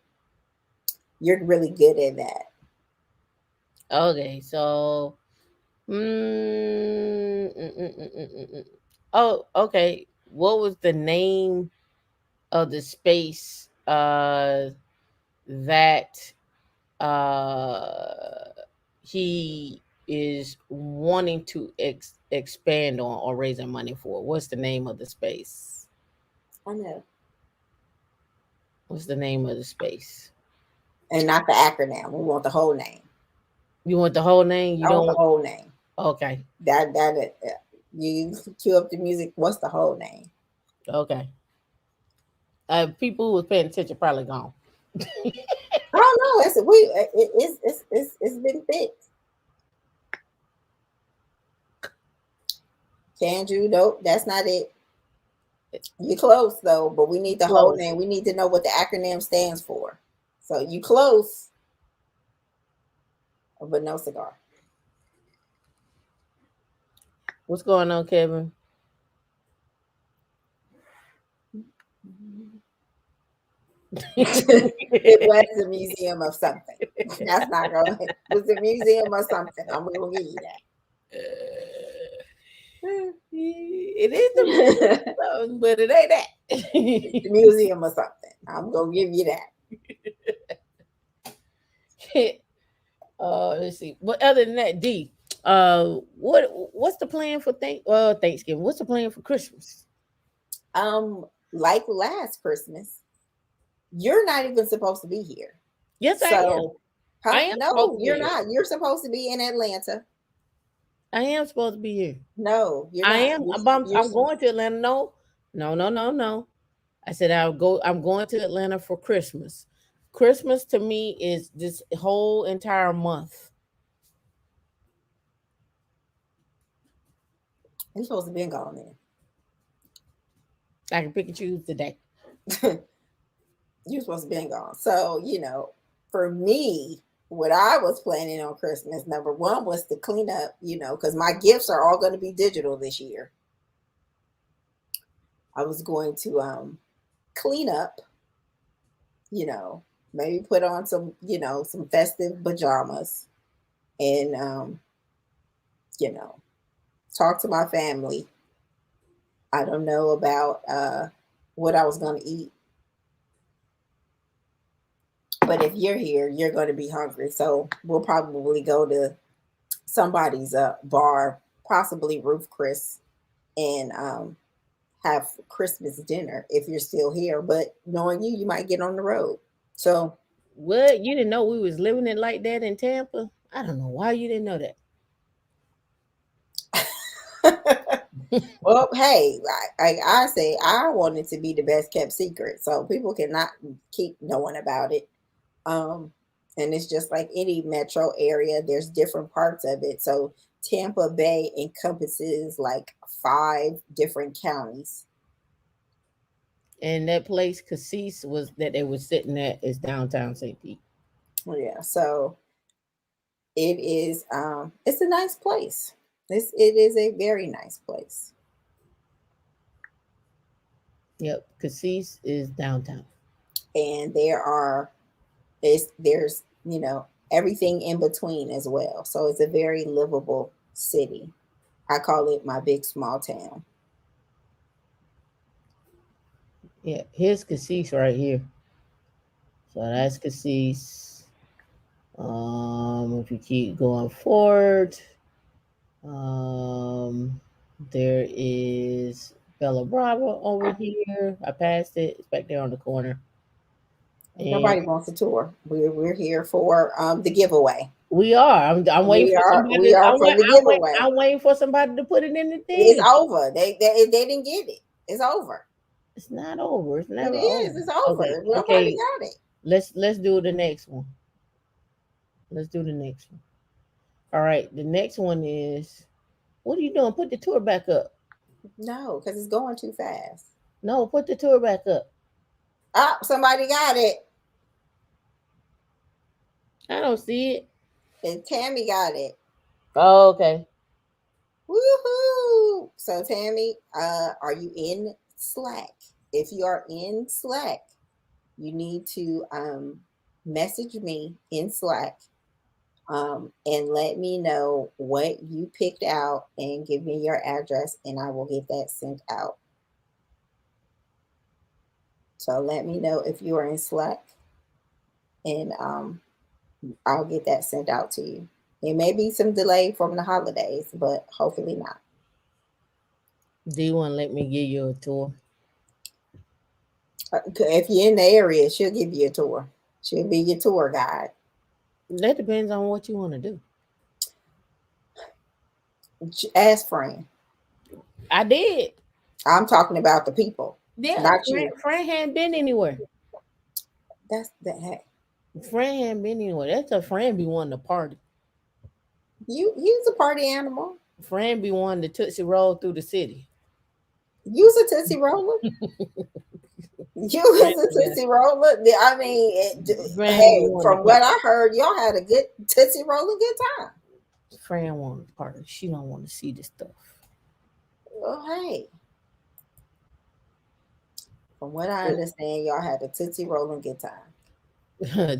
you're really good at that. Okay, so oh, okay. What was the name of the space that uh he is wanting to expand on or raising money for? What's the name of the space? I know. What's the name of the space? And not the acronym. We want the whole name. You want the whole name? You I don't want the whole name. Okay. That you cue up the music. What's the whole name? Okay. People who was paying attention probably gone. I don't know. It's been fixed. Can you? Nope, that's not it. You close though, but we need the whole name. We need to know what the acronym stands for. So you close, but no cigar. What's going on, Kevin? It was a museum of something. That's not going. It was a museum of something. I'm gonna give you that. It is the museum, but it ain't that. The museum of something. I'm gonna give you that. Let's see. But other than that, D, what's the plan for Thanksgiving? What's the plan for Christmas? Like last Christmas, you're not even supposed to be here. Yes, I am. I am. No, you're not. You're supposed to be in Atlanta. I am supposed to be here. No, you're not. I am. I'm going to Atlanta. No. I said I'm going to Atlanta for Christmas. Christmas to me is this whole entire month. You're supposed to be gone then. I can pick and choose today. You're supposed to be gone. So, for me, what I was planning on Christmas, number one, was to clean up, because my gifts are all going to be digital this year. I was going to clean up, maybe put on some, some festive pajamas and, talk to my family. I don't know about what I was going to eat. But if you're here, you're going to be hungry. So we'll probably go to somebody's bar, possibly Ruth Chris, and have Christmas dinner if you're still here. But knowing you might get on the road. So what? You didn't know we was living it like that in Tampa? I don't know why you didn't know that. Well, hey, I say I want it to be the best kept secret, so people cannot keep knowing about it. And it's just like any metro area, there's different parts of it. So Tampa Bay encompasses like 5 different counties. And that place, Cassis, was that they were sitting at is downtown St. Pete. Yeah, so it is. It's a nice place. It is a very nice place. Yep, Cassis is downtown, and there's everything in between as well. So it's a very livable city. I call it my big small town. Yeah, here's Cassis right here. So that's Cassis. If you keep going forward, there is Bella Brava over here. I passed it. It's back there on the corner. Nobody wants a tour. We're here for the giveaway. We are. I'm waiting for somebody. We are for the giveaway. I'm waiting for somebody to put it in the thing. It's over. They didn't get it. It's over. It's not over. It's never. It is. Over. It's over. Okay. Nobody got it. Let's do the next one. Let's do the next one. All right. The next one is. What are you doing? Put the tour back up. No, because it's going too fast. No, put the tour back up. Oh, somebody got it. I don't see it. And Tammy got it. Oh, okay. Woohoo! So Tammy, are you in Slack? If you are in Slack, you need to message me in Slack and let me know what you picked out and give me your address and I will get that sent out. So let me know if you are in Slack, and I'll get that sent out to you. It may be some delay from the holidays, but hopefully not. Do you want to let me give you a tour? If you're in the area, she'll give you a tour. She'll be your tour guide. That depends on what you want to do. Ask friend. I did. I'm talking about the people, Yeah, not you. friend hadn't been anywhere. That's that. Hey, Friend hadn't been anywhere. That's a friend be wanting to party. use a party animal. Friend be wanting to tootsie roll through the city. Use a Tootsie Roller. Use a Tootsie Roller. I mean, hey, from what I heard, y'all had a good Tootsie Roller good time. Friend want to party. She don't want to see this stuff. Well, hey. From what I understand, y'all had a Tootsie Roll and good time.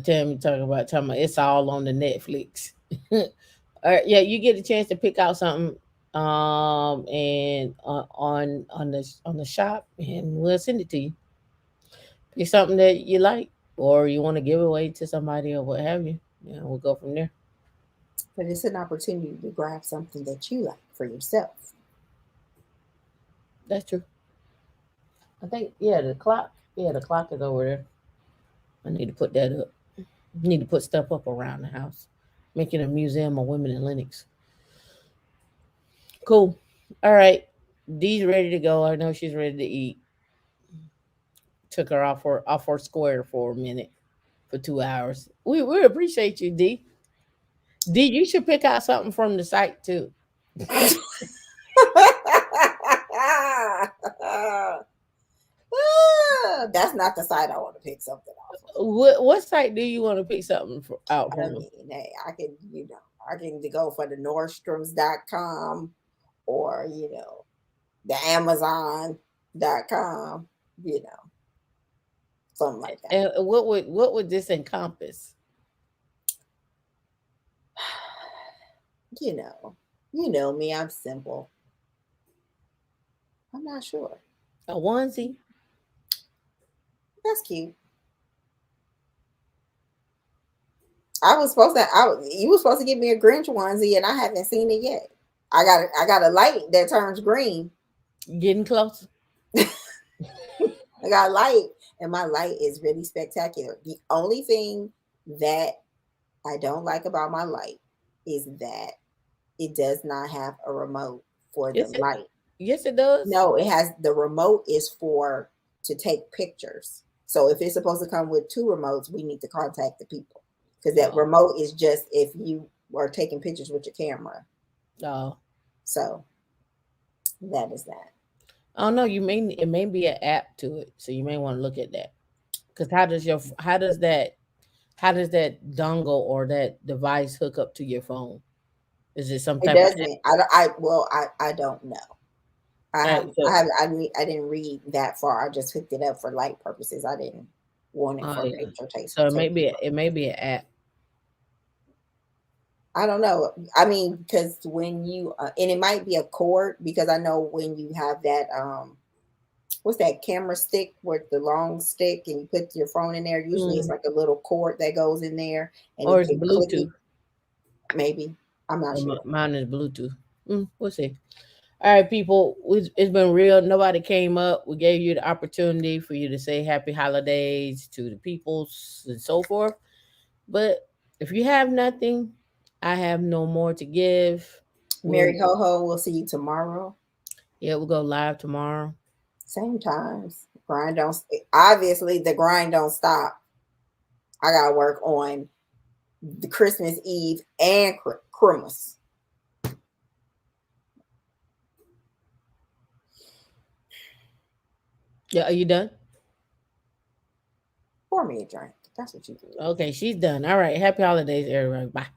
Tammy talking about it's all on the Netflix. Yeah, you get a chance to pick out something and on the shop, and we'll send it to you. Pick something that you like or you want to give away to somebody or what have you. Yeah, we'll go from there. But it's an opportunity to grab something that you like for yourself. That's true. I think the clock is over there. I need to put that up. Need to put stuff up around the house. Making a museum of women in Linux. Cool. All right. Dee's ready to go. I know she's ready to eat. Took her off her square for a minute, for 2 hours. We appreciate you, D. D, you should pick out something from the site too. That's not the site I want to pick something off of. What site do you want to pick something out from? I mean, hey, I can go for the Nordstroms.com or, the Amazon.com, something like that. And what would this encompass? You know me, I'm simple. I'm not sure. A onesie? That's cute. You were supposed to give me a Grinch onesie, and I haven't seen it yet. I got a light that turns green. Getting close. I got a light, and my light is really spectacular. The only thing that I don't like about my light is that it does not have a remote for the light. Yes, it does. No, it has. The remote is to take pictures. So if it's supposed to come with two remotes, we need to contact the people, because that remote is just if you are taking pictures with your camera. Oh. So that is that. Oh no, it may be an app to it, so you may want to look at that. Because how does that dongle or that device hook up to your phone? Is it some type? It doesn't. I don't know. I didn't read that far. I just hooked it up for light purposes. I didn't want it for picture taking. So it may be an app. I don't know. I mean, because when you and it might be a cord, because I know when you have that what's that camera stick with the long stick, and you put your phone in there, usually it's like a little cord that goes in there, and or it's Bluetooth. Maybe. I'm not sure. Mine is Bluetooth. We'll see. All right, people, it's been real. Nobody came up. We gave you the opportunity for you to say happy holidays to the peoples and so forth. But if you have nothing, I have no more to give. Merry ho ho. We'll see you tomorrow. Yeah, we'll go live tomorrow. Same times. Obviously, the grind don't stop. I got to work on the Christmas Eve and Christmas. Yeah, are you done? Pour me a drink. That's what you do. Okay, she's done. All right. Happy holidays, everybody. Bye.